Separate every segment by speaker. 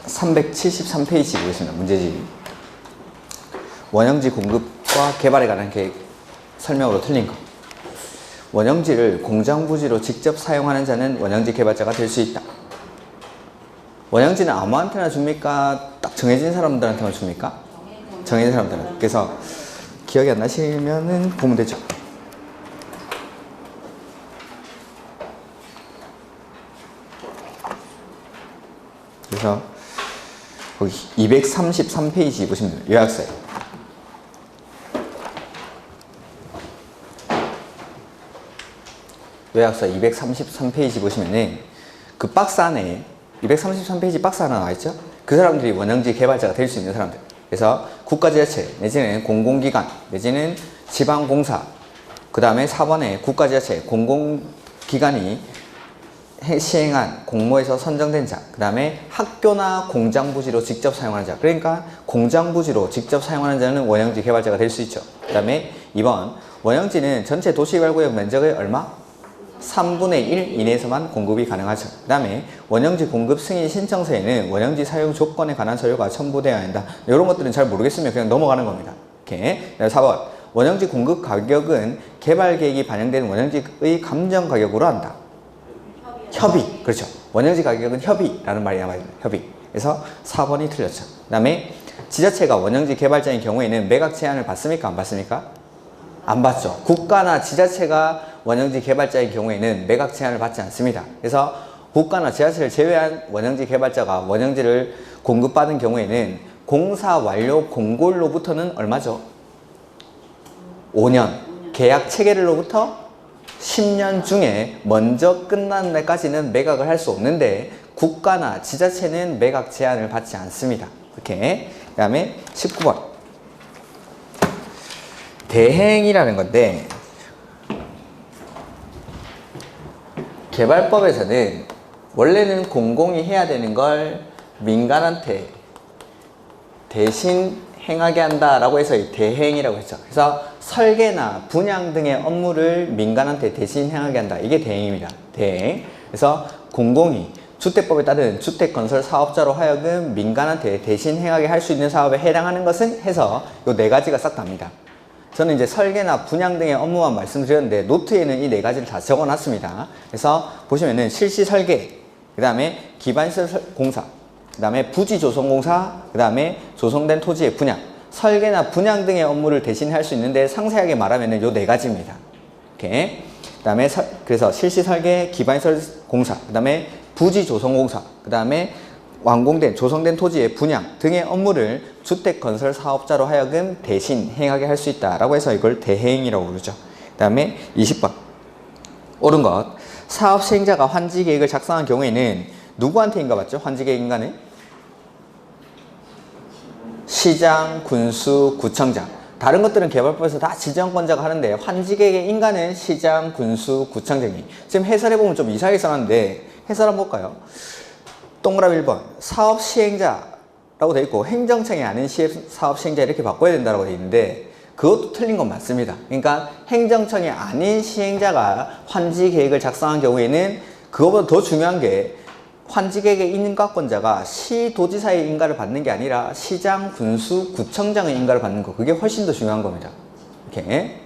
Speaker 1: 373페이지 보겠습니다. 문제집. 원형지 공급과 개발에 관한 계획 설명으로 틀린 거. 원형지를 공장 부지로 직접 사용하는 자는 원형지 개발자가 될 수 있다. 원형지는 아무한테나 줍니까? 딱 정해진 사람들한테만 줍니까? 정해진 사람들한테. 그래서 기억이 안 나시면은 보면 되죠. 그래서 거기 233페이지 보시면 돼요. 요약서에. 요약서 233페이지 보시면은 그 박스 안에 233페이지 박스 하나 나와있죠? 그 사람들이 원형지 개발자가 될 수 있는 사람들. 그래서 국가지자체 내지는 공공기관 내지는 지방공사, 그 다음에 4번에 국가지자체 공공기관이 시행한 공모에서 선정된 자, 그 다음에 학교나 공장 부지로 직접 사용하는 자. 그러니까 공장 부지로 직접 사용하는 자는 원형지 개발자가 될 수 있죠. 그 다음에 2번, 원형지는 전체 도시개발구역 면적의 얼마? 3분의 1 이내에서만 공급이 가능하죠. 그 다음에 원형지 공급 승인 신청서에는 원형지 사용 조건에 관한 서류가 첨부되어야 한다. 이런 것들은 잘 모르겠으면 그냥 넘어가는 겁니다. 오케이. 4번, 원형지 공급 가격은 개발 계획이 반영된 원형지의 감정 가격으로 한다. 협의. 그렇죠. 원형지 가격은 협의라는 말이 나와있습니다. 협의. 그래서 4번이 틀렸죠. 그 다음에 지자체가 원형지 개발자인 경우에는 매각 제한을 받습니까? 안 받습니까? 안 받죠. 국가나 지자체가 원형지 개발자인 경우에는 매각 제한을 받지 않습니다. 그래서 국가나 지자체를 제외한 원형지 개발자가 원형지를 공급받은 경우에는 공사 완료 공고일로부터는 얼마죠? 5년. 계약 체결일로부터 10년 중에 먼저 끝난 날까지는 매각을 할 수 없는데 국가나 지자체는 매각 제한을 받지 않습니다. 이렇게. 그 다음에 19번. 대행이라는 건데 개발법에서는 원래는 공공이 해야 되는 걸 민간한테 대신 행하게 한다라고 해서 대행이라고 했죠. 그래서 설계나 분양 등의 업무를 민간한테 대신 행하게 한다. 이게 대행입니다. 대행. 그래서 공공이 주택법에 따른 주택건설 사업자로 하여금 민간한테 대신 행하게 할 수 있는 사업에 해당하는 것은 해서 요 네 가지가 싹 답니다. 저는 이제 설계나 분양 등의 업무만 말씀드렸는데 노트에는 이 네 가지를 다 적어놨습니다. 그래서 보시면은 실시 설계, 그 다음에 기반시설 공사, 그 다음에 부지 조성공사, 그 다음에 조성된 토지의 분양, 설계나 분양 등의 업무를 대신 할 수 있는데 상세하게 말하면은 요 네 가지입니다. 이렇게. 그 다음에 그래서 실시 설계, 기반시설 공사, 그 다음에 부지 조성공사, 그 다음에 완공된 조성된 토지의 분양 등의 업무를 주택건설 사업자로 하여금 대신 행하게 할 수 있다라고 해서 이걸 대행이라고 부르죠. 그 다음에 20번 옳은 것. 사업 시행자가 환지 계획을 작성한 경우에는 누구한테 인가받죠? 환지 계획 인가는? 시장, 군수, 구청장. 다른 것들은 개발법에서 다 지정권자가 하는데 환지 계획의 인가는 시장, 군수, 구청장이. 지금 해설해보면 좀 이상하게 써놨는데 해설 한번 볼까요? 동그라미 1번 사업 시행자라고 되어 있고 행정청이 아닌 사업 시행자 이렇게 바꿔야 된다고 되어 있는데 그것도 틀린 건 맞습니다. 그러니까 행정청이 아닌 시행자가 환지 계획을 작성한 경우에는 그것보다 더 중요한 게 환지 계획의 인가권자가 시도지사의 인가를 받는 게 아니라 시장, 군수, 구청장의 인가를 받는 거. 그게 훨씬 더 중요한 겁니다. 이렇게.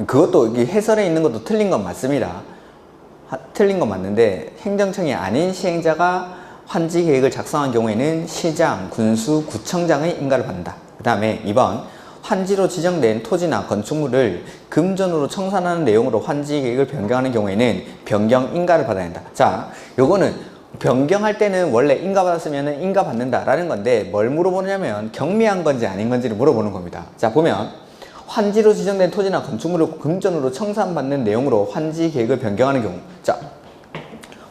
Speaker 1: 그것도 해설에 있는 것도 틀린 건 맞습니다. 틀린 건 맞는데 행정청이 아닌 시행자가 환지 계획을 작성한 경우에는 시장, 군수, 구청장의 인가를 받는다. 그 다음에 2번 환지로 지정된 토지나 건축물을 금전으로 청산하는 내용으로 환지 계획을 변경하는 경우에는 변경 인가를 받아야 한다. 자, 요거는 변경할 때는 원래 인가 받았으면 인가 받는다 라는 건데 뭘 물어보냐면 경미한 건지 아닌 건지를 물어보는 겁니다. 자, 보면 환지로 지정된 토지나 건축물을 금전으로 청산받는 내용으로 환지 계획을 변경하는 경우. 자,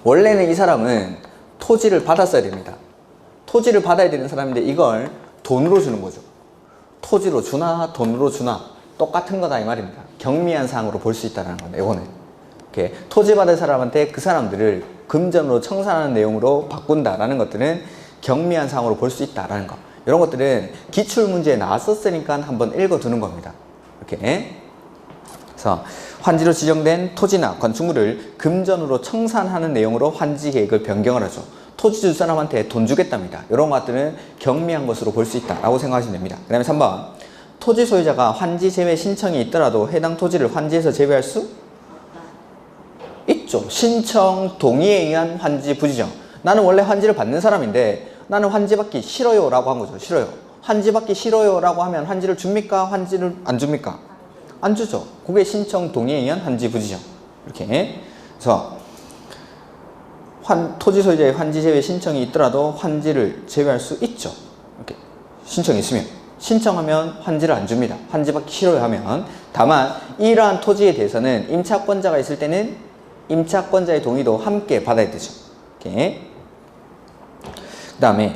Speaker 1: 원래는 이 사람은 토지를 받았어야 됩니다. 토지를 받아야 되는 사람인데 이걸 돈으로 주는 거죠. 토지로 주나 돈으로 주나 똑같은 거다 이 말입니다. 경미한 사항으로 볼 수 있다는 건데 이거는 이렇게 토지 받을 사람한테 그 사람들을 금전으로 청산하는 내용으로 바꾼다라는 것들은 경미한 사항으로 볼 수 있다라는 거. 이런 것들은 기출문제에 나왔었으니까 한번 읽어두는 겁니다. 이렇게. 그래서 환지로 지정된 토지나 건축물을 금전으로 청산하는 내용으로 환지 계획을 변경을 하죠. 토지 줄 사람한테 돈 주겠답니다. 이런 것들은 경미한 것으로 볼 수 있다라고 생각하시면 됩니다. 그 다음에 3번 토지 소유자가 환지 제외 신청이 있더라도 해당 토지를 환지에서 제외할 수 있죠. 신청 동의에 의한 환지 부지정. 나는 원래 환지를 받는 사람인데 나는 환지 받기 싫어요 라고 한 거죠. 싫어요. 환지 받기 싫어요 라고 하면 환지를 줍니까? 환지를 안 줍니까? 안 주죠. 그게 신청 동의에 의한 환지 부지정. 이렇게. 그래서 토지 소유자의 환지 제외 신청이 있더라도 환지를 제외할 수 있죠. 이렇게 신청이 있으면. 신청하면 환지를 안 줍니다. 환지 받기 싫어요 하면. 다만 이러한 토지에 대해서는 임차권자가 있을 때는 임차권자의 동의도 함께 받아야 되죠. 이렇게. 그 다음에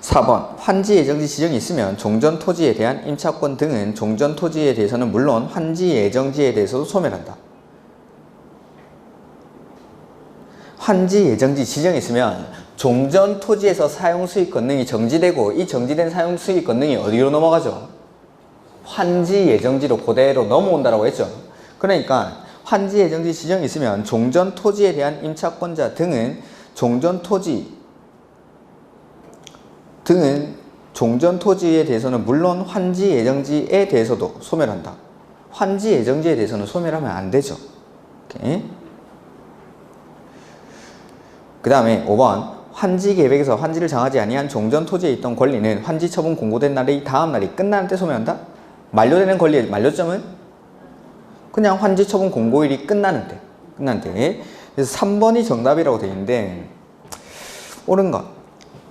Speaker 1: 4번 환지 예정지 지정이 있으면 종전 토지에 대한 임차권 등은 종전 토지에 대해서는 물론 환지 예정지에 대해서도 소멸한다. 환지 예정지 지정이 있으면 종전 토지에서 사용수익 권능이 정지되고 이 정지된 사용수익 권능이 어디로 넘어가죠? 환지 예정지로 그대로 넘어온다고 했죠. 그러니까 환지 예정지 지정이 있으면 종전 토지에 대한 임차권자 등은 종전 토지에 대해서는 물론 환지 예정지에 대해서도 소멸한다. 환지 예정지에 대해서는 소멸하면 안 되죠. 오케이. 그 다음에 5번 환지 계획에서 환지를 정하지 아니한 종전 토지에 있던 권리는 환지 처분 공고된 날의 다음 날이 끝나는 때 소멸한다. 만료되는 권리의 만료점은 그냥 환지 처분 공고일이 끝나는 때. 그래서 3번이 정답이라고 되어 있는데 옳은 것.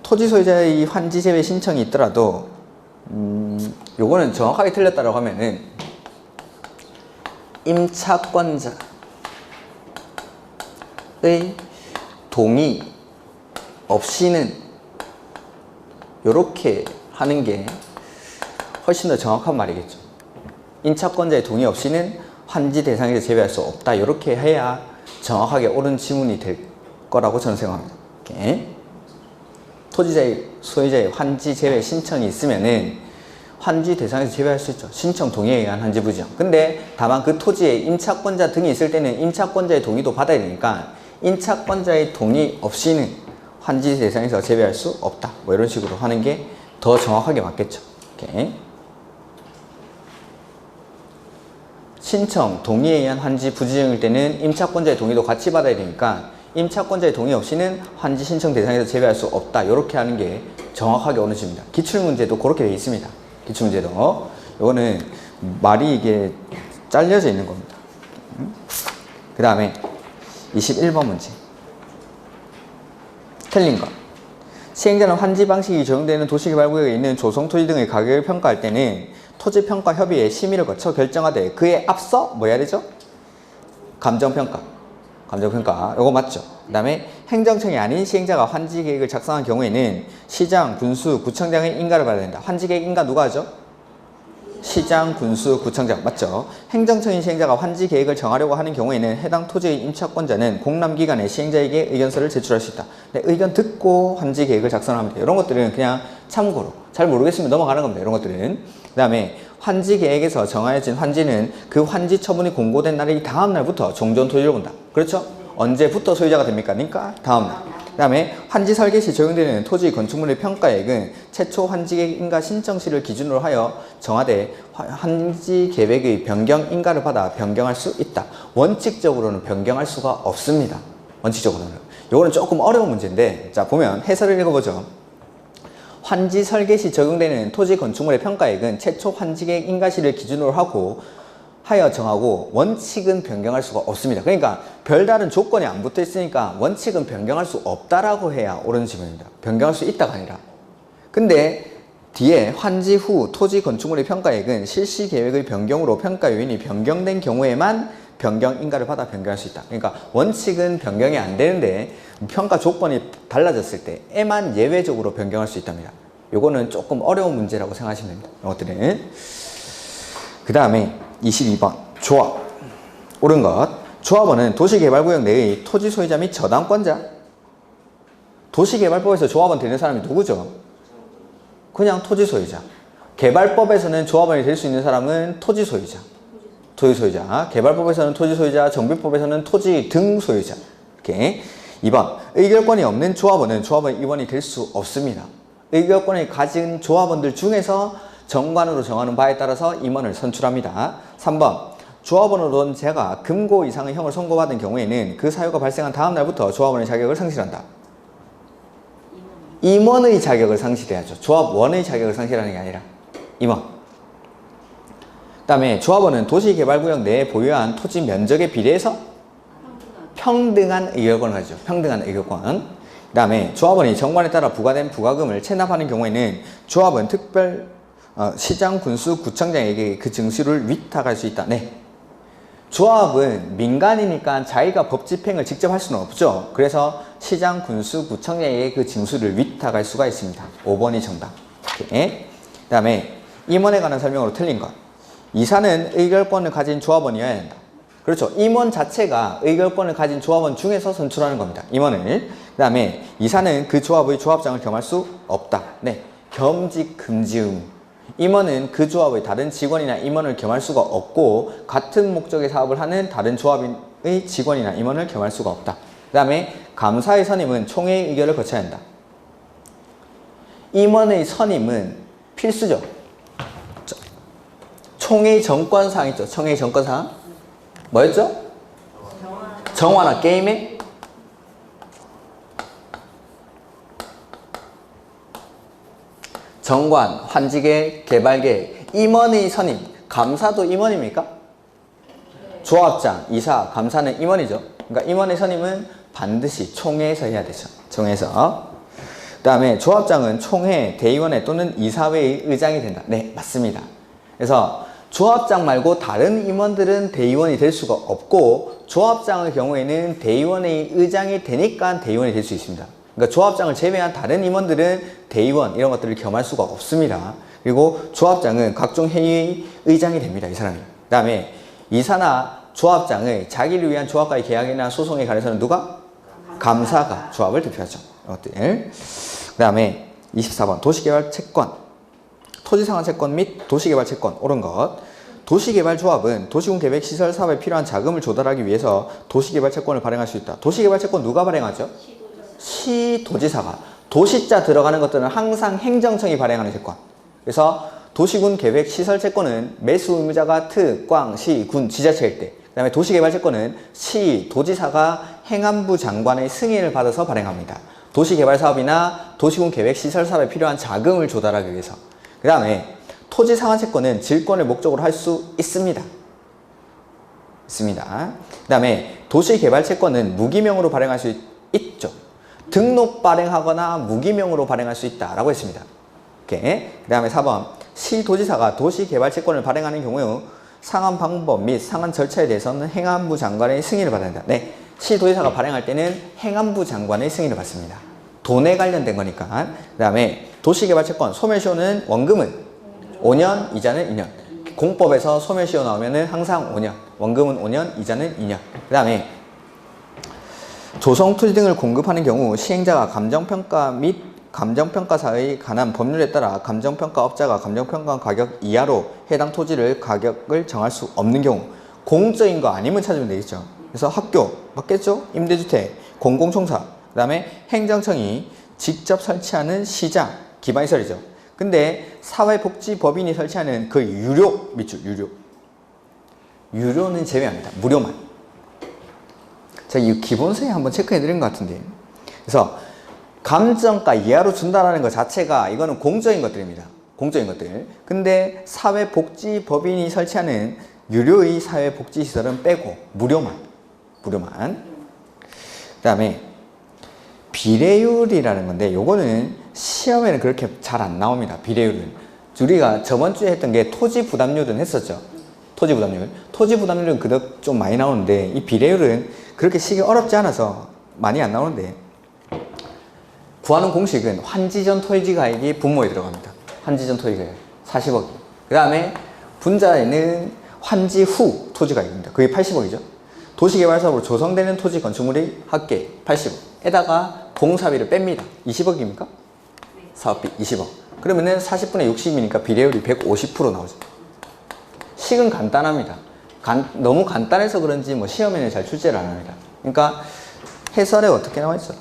Speaker 1: 토지 소유자의 환지 제외 신청이 있더라도 요거는 정확하게 틀렸다고 하면은 임차권자의 동의 없이는 요렇게 하는 게 훨씬 더 정확한 말이겠죠. 임차권자의 동의 없이는 환지 대상에서 제외할 수 없다. 요렇게 해야 정확하게 옳은 지문이 될 거라고 저는 생각합니다. 이렇게. 토지자의 소유자의 환지 제외 신청이 있으면은 환지 대상에서 제외할 수 있죠. 신청 동의에 의한 환지 부지정. 근데 다만 그 토지에 임차권자 등이 있을 때는 임차권자의 동의도 받아야 되니까 임차권자의 동의 없이는 환지 대상에서 제외할 수 없다. 뭐 이런 식으로 하는 게 더 정확하게 맞겠죠. 이렇게. 신청 동의에 의한 환지 부지정일 때는 임차권자의 동의도 같이 받아야 되니까 임차권자의 동의 없이는 환지 신청 대상에서 제외할 수 없다. 이렇게 하는 게 정확하게 어느 집입니다. 기출문제도 그렇게 되어 있습니다. 기출문제도. 이거는 말이 이게 잘려져 있는 겁니다. 그 다음에 21번 문제. 틀린 것. 시행자는 환지 방식이 적용되는 도시개발구역에 있는 조성토지 등의 가격을 평가할 때는 토지평가협의회 심의를 거쳐 결정하되 그에 앞서 뭐 해야 되죠? 감정평가. 이거 맞죠? 그 다음에 행정청이 아닌 시행자가 환지계획을 작성한 경우에는 시장, 군수, 구청장의 인가를 받아야 된다. 환지계획 인가 누가 하죠? 시장, 군수, 구청장 맞죠? 행정청인 시행자가 환지계획을 정하려고 하는 경우에는 해당 토지의 임차권자는 공람기관에 시행자에게 의견서를 제출할 수 있다. 의견 듣고 환지계획을 작성하면 돼요. 이런 것들은 그냥 참고로 잘 모르겠으면 넘어가는 겁니다. 이런 것들은. 그 다음에 환지계획에서 정하여진 환지는 그 환지 처분이 공고된 날의 다음 날부터 종전토지로 본다. 그렇죠? 언제부터 소유자가 됩니까? 그러니까 다음 날. 그 다음에 환지 설계 시 적용되는 토지 건축물의 평가액은 최초 환지계획 인가 신청 시를 기준으로 하여 정하되 환지 계획의 변경 인가를 받아 변경할 수 있다. 원칙적으로는 변경할 수가 없습니다. 원칙적으로는. 요거는 조금 어려운 문제인데 자 보면 해설을 읽어보죠. 환지 설계 시 적용되는 토지 건축물의 평가액은 최초 환지계획 인가 시를 기준으로 하여 정하고 원칙은 변경할 수가 없습니다. 그러니까 별다른 조건이 안 붙어 있으니까 원칙은 변경할 수 없다라고 해야 옳은 지문입니다. 변경할 수 있다가 아니라. 근데 뒤에 환지 후 토지 건축물의 평가액은 실시 계획의 변경으로 평가 요인이 변경된 경우에만 변경 인가를 받아 변경할 수 있다. 그러니까 원칙은 변경이 안 되는데 평가 조건이 달라졌을 때에만 예외적으로 변경할 수 있답니다. 요거는 조금 어려운 문제라고 생각하시면 됩니다. 이것들은. 그 다음에 22번 조합. 옳은 것. 조합원은 도시개발구역 내의 토지 소유자 및 저당권자. 도시개발법에서 조합원 되는 사람이 누구죠? 그냥 토지 소유자. 개발법에서는 조합원이 될 수 있는 사람은 토지 소유자. 개발법에서는 토지 소유자, 정비법에서는 토지 등 소유자. 이렇게. 2번, 의결권이 없는 조합원은 조합원 임원이 될 수 없습니다. 의결권을 가진 조합원들 중에서 정관으로 정하는 바에 따라서 임원을 선출합니다. 3번, 조합원으로는 제가 금고 이상의 형을 선고받은 경우에는 그 사유가 발생한 다음 날부터 조합원의 자격을 상실한다. 임원의 자격을 상실해야죠. 조합원의 자격을 상실하는 게 아니라 임원. 그 다음에 조합원은 도시개발구역 내에 보유한 토지 면적에 비례해서 평등한 의결권을 가지죠. 평등한 의결권. 그 다음에 조합원이 정관에 따라 부과된 부과금을 체납하는 경우에는 조합은 특별 시장, 군수, 구청장에게 그 증수를 위탁할 수 있다. 네. 조합은 민간이니까 자기가 법 집행을 직접 할 수는 없죠. 그래서 시장, 군수, 구청장에게 그 징수를 위탁할 수가 있습니다. 5번이 정답. 그 다음에 임원에 관한 설명으로 틀린 것. 이사는 의결권을 가진 조합원이어야 한다. 그렇죠. 임원 자체가 의결권을 가진 조합원 중에서 선출하는 겁니다. 임원을. 그 다음에 이사는 그 조합의 조합장을 겸할 수 없다. 네. 겸직 금지 의무. 임원은 그 조합의 다른 직원이나 임원을 겸할 수가 없고 같은 목적의 사업을 하는 다른 조합의 직원이나 임원을 겸할 수가 없다. 그 다음에 감사의 선임은 총회의 의결을 거쳐야 한다. 임원의 선임은 필수죠. 총회의 정권사항 있죠. 총회의 정권사항 뭐였죠? 정화나 게임에 정관, 환지계, 개발계, 임원의 선임. 감사도 임원입니까? 조합장, 이사, 감사는 임원이죠. 그러니까 임원의 선임은 반드시 총회에서 해야 되죠. 총회에서. 그 다음에 조합장은 총회, 대의원회 또는 이사회의 의장이 된다. 네, 맞습니다. 그래서 조합장 말고 다른 임원들은 대의원이 될 수가 없고 조합장의 경우에는 대의원의 의장이 되니까 대의원이 될 수 있습니다. 그러니까 조합장을 제외한 다른 임원들은 대의원 이런 것들을 겸할 수가 없습니다. 그리고 조합장은 각종 회의의 의장이 됩니다. 이 사람이. 그 다음에 이사나 조합장의 자기를 위한 조합과의 계약이나 소송에 관해서는 누가? 감사가 조합을 대표하죠. 이것들. 그 다음에 24번 도시개발 채권, 토지상환 채권 및 도시개발 채권 옳은 것. 도시개발조합은 도시군 계획 시설 사업에 필요한 자금을 조달하기 위해서 도시개발 채권을 발행할 수 있다. 도시개발 채권 누가 발행하죠? 시도지사가. 도시자 들어가는 것들은 항상 행정청이 발행하는 채권. 그래서 도시군 계획 시설 채권은 매수 의무자가 특, 꽝, 시, 군, 지자체일 때. 그 다음에 도시개발 채권은 시, 도지사가 행안부 장관의 승인을 받아서 발행합니다. 도시개발 사업이나 도시군 계획 시설 사업에 필요한 자금을 조달하기 위해서. 그 다음에 토지 상환 채권은 질권을 목적으로 할 수 있습니다. 그 다음에 도시개발 채권은 무기명으로 발행할 수 있죠. 등록 발행하거나 무기명으로 발행할 수 있다라고 했습니다. 그 다음에 4번 시도지사가 도시개발 채권을 발행하는 경우 상환 방법 및 상환 절차에 대해서는 행안부 장관의 승인을 받아야 한다. 네, 시도지사가 발행할 때는 행안부 장관의 승인을 받습니다. 돈에 관련된 거니까. 그 다음에 도시개발 채권 소멸시효는 원금은 5년, 이자는 2년. 공법에서 소멸시효 나오면은 항상 5년, 원금은 5년, 이자는 2년. 그 다음에 조성토지 등을 공급하는 경우 시행자가 감정평가 및 감정평가사의 관한 법률에 따라 감정평가업자가 감정평가 가격 이하로 해당 토지를 가격을 정할 수 없는 경우 공적인 거 아니면 찾으면 되겠죠. 그래서 학교 맞겠죠? 임대주택, 공공청사, 그 다음에 행정청이 직접 설치하는 시장, 기반시설이죠. 근데 사회복지법인이 설치하는 그 유료 밑줄, 유료는 제외합니다. 무료만. 제가 이 기본서에 한번 체크해 드린 것 같은데. 그래서 감정가 이하로 준다라는 것 자체가 이거는 공적인 것들입니다. 공적인 것들. 근데 사회복지법인이 설치하는 유료의 사회복지시설은 빼고 무료만. 그 다음에 비례율이라는 건데 요거는 시험에는 그렇게 잘 안 나옵니다. 비례율은. 우리가 저번 주에 했던 게 토지 부담률은 했었죠. 토지 부담률은 그닥 좀 많이 나오는데 이 비례율은 그렇게 시기 어렵지 않아서 많이 안 나오는데 구하는 공식은 환지전 토지 가액이 분모에 들어갑니다. 환지전 토지 가액 40억. 그 다음에 분자에는 환지 후 토지 가액입니다. 그게 80억이죠. 도시개발 사업으로 조성되는 토지 건축물의 합계 80억. 에다가 공사비를 뺍니다. 20억입니까? 사업비 20억. 그러면은 40분의 60이니까 비례율이 150% 나오죠. 식은 간단합니다. 너무 간단해서 그런지 뭐 시험에는 잘 출제를 안 합니다. 그러니까 해설에 어떻게 나와 있어?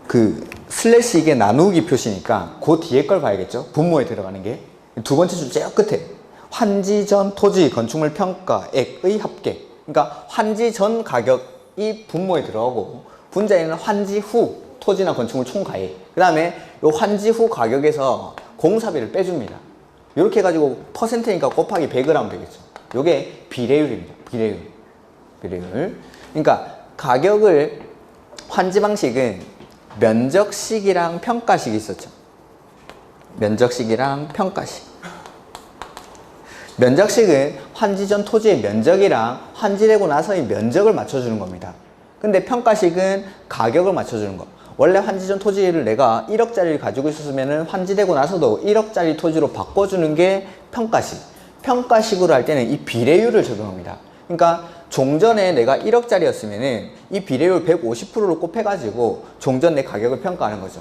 Speaker 1: 그 슬래시 이게 나누기 표시니까 그 뒤에 걸 봐야겠죠? 분모에 들어가는 게. 두 번째 줄 제일 끝에 환지 전 토지 건축물 평가액의 합계. 그러니까 환지 전 가격이 분모에 들어가고 분자에는 환지 후 토지나 건축물 총가액. 그 다음에 요 환지 후 가격에서 공사비를 빼줍니다. 이렇게 해가지고 퍼센트니까 곱하기 100을 하면 되겠죠. 요게 비례율입니다. 비례율. 그러니까 가격을 환지 방식은 면적식이랑 평가식이 있었죠. 면적식이랑 평가식. 면적식은 환지 전 토지의 면적이랑 환지되고 나서의 면적을 맞춰주는 겁니다. 근데 평가식은 가격을 맞춰주는 거. 원래 환지 전 토지를 내가 1억짜리를 가지고 있었으면 환지되고 나서도 1억짜리 토지로 바꿔주는 게 평가식. 평가식으로 할 때는 이 비례율을 적용합니다. 그러니까 종전에 내가 1억짜리였으면은 이 비례율 150%로 곱해가지고 종전 내 가격을 평가하는 거죠.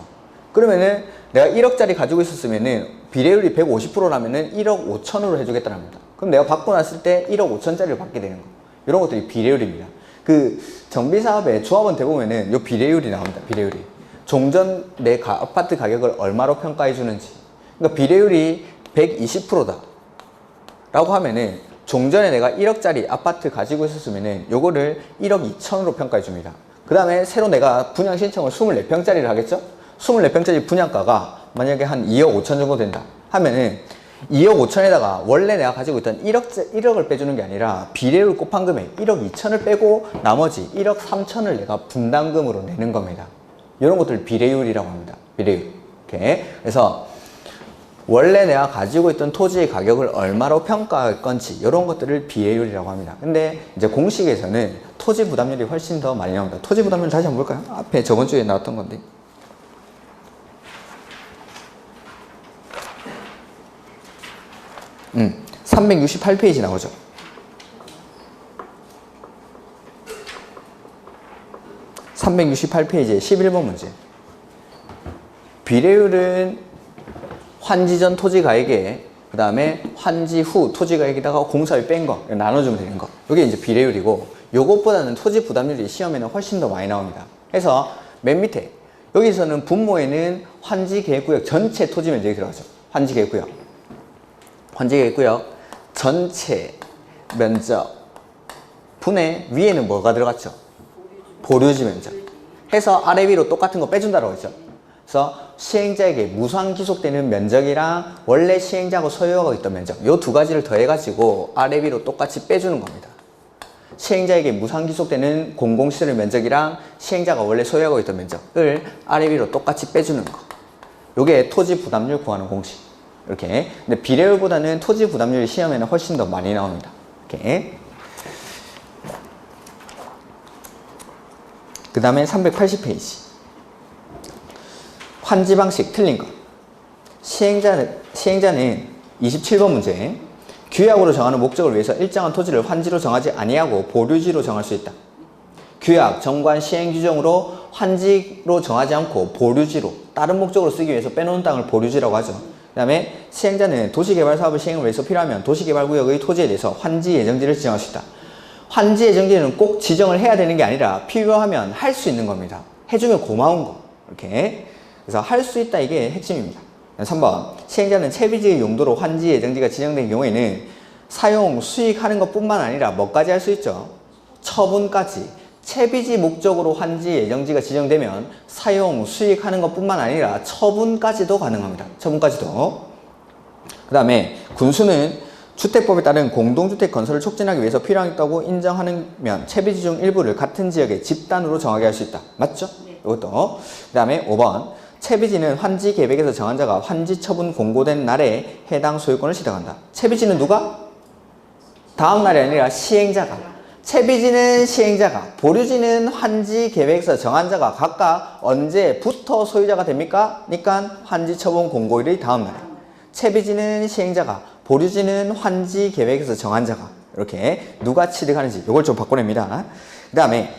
Speaker 1: 그러면은 내가 1억짜리 가지고 있었으면은 비례율이 150%라면은 1억 5천으로 해주겠다는 겁니다. 그럼 내가 받고 났을 때 1억 5천짜리를 받게 되는 거. 이런 것들이 비례율입니다. 그 정비사업에 조합원 대보면은 요 비례율이 나옵니다. 비례율이. 종전 내 아파트 가격을 얼마로 평가해 주는지. 그러니까 비례율이 120%다. 라고 하면은 종전에 내가 1억짜리 아파트 가지고 있었으면은 요거를 1억 2천으로 평가해 줍니다. 그 다음에 새로 내가 분양 신청을 24평짜리를 하겠죠? 24평짜리 분양가가 만약에 한 2억 5천 정도 된다 하면은 2억 5천에다가 원래 내가 가지고 있던 1억을 빼주는 게 아니라 비례율 곱한 금액 1억 2천을 빼고 나머지 1억 3천을 내가 분담금으로 내는 겁니다. 이런 것들 비례율이라고 합니다. 비례율. 이렇게. 그래서 원래 내가 가지고 있던 토지의 가격을 얼마로 평가할 건지 이런 것들을 비례율이라고 합니다. 근데 이제 공식에서는 토지 부담률이 훨씬 더 많이 나옵니다. 토지 부담률 다시 한번 볼까요? 앞에 저번 주에 나왔던 건데. 368페이지 나오죠. (368페이지에) 11번 문제. 비례율은 환지 전 토지 가액에 그 다음에 환지 후 토지 가액에다가 공사비 뺀 거 나눠주면 되는 거. 이게 이제 비례율이고, 요것보다는 토지 부담률이 시험에는 훨씬 더 많이 나옵니다. 그래서 맨 밑에 여기서는 분모에는 환지 계획구역 전체 토지 면적이 들어가죠. 환지 계획구역 전체 면적 분의 위에는 뭐가 들어갔죠? 보류지 면적. 해서 아래 위로 똑같은 거 빼준다고 했죠. 그래서 시행자에게 무상 기속되는 면적이랑 원래 시행자하고 소유하고 있던 면적, 요 두 가지를 더해가지고 아래 위로 똑같이 빼주는 겁니다. 시행자에게 무상 기속되는 공공시설 면적이랑 시행자가 원래 소유하고 있던 면적을 아래 위로 똑같이 빼주는 거. 요게 토지 부담률 구하는 공식. 이렇게. 근데 비례율보다는 토지 부담률이 시험에는 훨씬 더 많이 나옵니다. 이렇게. 그 다음에 380페이지. 환지 방식 틀린 것. 시행자는 27번 문제. 규약으로 정하는 목적을 위해서 일정한 토지를 환지로 정하지 아니하고 보류지로 정할 수 있다. 규약, 정관, 시행 규정으로 환지로 정하지 않고 보류지로 다른 목적으로 쓰기 위해서 빼놓은 땅을 보류지라고 하죠. 그 다음에 시행자는 도시개발 사업을 시행을 위해서 필요하면 도시개발구역의 토지에 대해서 환지 예정지를 지정할 수 있다. 환지 예정지는 꼭 지정을 해야 되는 게 아니라 필요하면 할 수 있는 겁니다. 해주면 고마운 거. 이렇게. 그래서 할 수 있다, 이게 핵심입니다. 3번. 시행자는 채비지의 용도로 환지 예정지가 지정된 경우에는 사용, 수익하는 것뿐만 아니라 뭐까지 할 수 있죠? 처분까지. 채비지 목적으로 환지 예정지가 지정되면 사용, 수익하는 것뿐만 아니라 처분까지도 가능합니다. 처분까지도. 그 다음에 군수는 주택법에 따른 공동주택 건설을 촉진하기 위해서 필요하다고 인정하면 채비지 중 일부를 같은 지역에 집단으로 정하게 할 수 있다. 맞죠? 이것도. 그 다음에 5번. 채비지는 환지 계획에서 정한 자가 환지 처분 공고된 날에 해당 소유권을 시작한다. 채비지는 누가? 다음 날이 아니라 시행자가. 채비지는 시행자가, 보류지는 환지 계획에서 정한 자가 각각 언제부터 소유자가 됩니까? 그러니까 환지 처분 공고일의 다음 날에. 채비지는 시행자가, 보류지는 환지 계획에서 정한 자가. 이렇게 누가 취득하는지 이걸 좀 바꿔냅니다. 그 다음에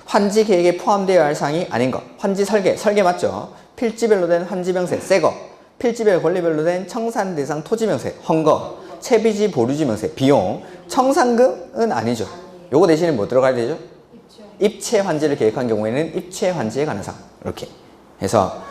Speaker 1: 환지 계획에 포함되어야 할 사항이 아닌 것. 환지 설계 맞죠? 필지별로 된 환지 명세 새거, 필지별 권리별로 된 청산 대상 토지 명세 헌거, 채비지 보류지 명세 비용. 청산금은 아니죠. 요거 대신에 뭐 들어가야 되죠? 입체 환지를 계획한 경우에는 입체 환지에 관한 사항. 이렇게 해서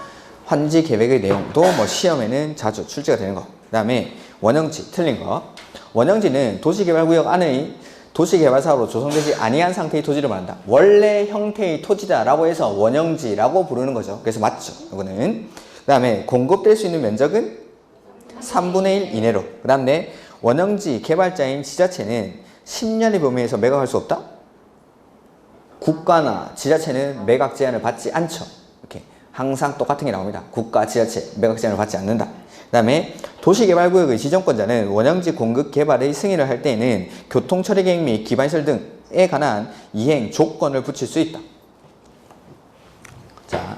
Speaker 1: 환지 계획의 내용도 뭐 시험에는 자주 출제가 되는 거. 그 다음에 원형지 틀린 거. 원형지는 도시개발구역 안의 도시개발사업으로 조성되지 아니한 상태의 토지를 말한다. 원래 형태의 토지다라고 해서 원형지라고 부르는 거죠. 그래서 맞죠. 이거는. 그 다음에 공급될 수 있는 면적은 3분의 1 이내로. 그 다음에 원형지 개발자인 지자체는 10년의 범위에서 매각할 수 없다? 국가나 지자체는 매각 제한을 받지 않죠. 이렇게 항상 똑같은 게 나옵니다. 국가, 지자체 매각 제한을 받지 않는다. 그 다음에 도시개발구역의 지정권자는 원형지 공급 개발의 승인을 할 때에는 교통처리계획 및 기반시설 등에 관한 이행 조건을 붙일 수 있다. 자,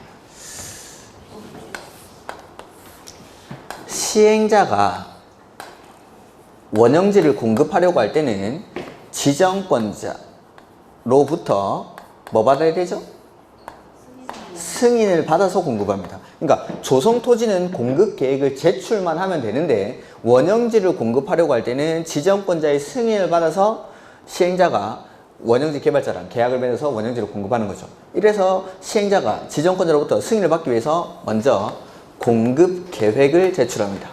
Speaker 1: 시행자가 원형지를 공급하려고 할 때는 지정권자로부터 뭐 받아야 되죠? 승인을 받아서 공급합니다. 그러니까 조성토지는 공급계획을 제출만 하면 되는데 원형지를 공급하려고 할 때는 지정권자의 승인을 받아서 시행자가 원형지 개발자랑 계약을 맺어서 원형지를 공급하는 거죠. 이래서 시행자가 지정권자로부터 승인을 받기 위해서 먼저 공급계획을 제출합니다.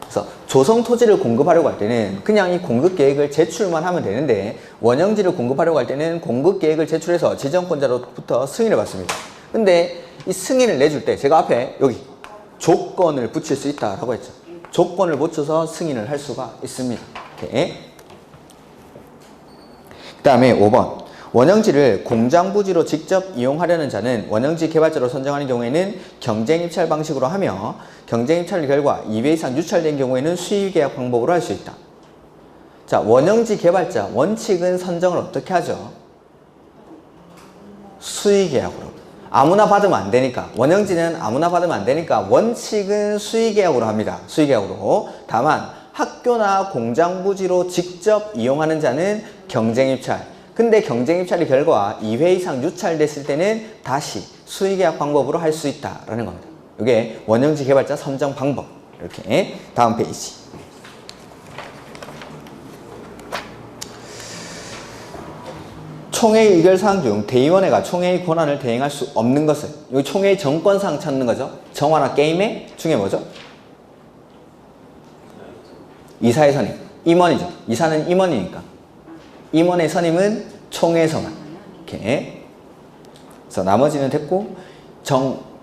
Speaker 1: 그래서 조성토지를 공급하려고 할 때는 그냥 이 공급계획을 제출만 하면 되는데 원형지를 공급하려고 할 때는 공급계획을 제출해서 지정권자로부터 승인을 받습니다. 근데 이 승인을 내줄 때 제가 앞에 여기 조건을 붙일 수 있다라고 했죠. 조건을 붙여서 승인을 할 수가 있습니다. 이렇게. 그 다음에 5번. 원형지를 공장부지로 직접 이용하려는 자는 원형지 개발자로 선정하는 경우에는 경쟁입찰 방식으로 하며 경쟁입찰 결과 2회 이상 유찰된 경우에는 수의계약 방법으로 할 수 있다. 자, 원형지 개발자 원칙은 선정을 어떻게 하죠? 수의계약으로. 아무나 받으면 안 되니까, 원형지는 아무나 받으면 안 되니까 원칙은 수의계약으로 합니다. 수의계약으로. 다만 학교나 공장부지로 직접 이용하는 자는 경쟁입찰. 근데 경쟁입찰의 결과 2회 이상 유찰됐을 때는 다시 수의계약 방법으로 할 수 있다라는 겁니다. 이게 원형지 개발자 선정 방법. 이렇게. 다음 페이지. 총회의 의결사항 중 대의원회가 총회의 권한을 대행할 수 없는 것은, 여기 총회의 정권사항 찾는 거죠. 정화나 게임의 중에 뭐죠? 이사의 선임. 임원이죠. 이사는 임원이니까. 임원의 선임은 총회에서만. 이렇게. 그래서 나머지는 됐고,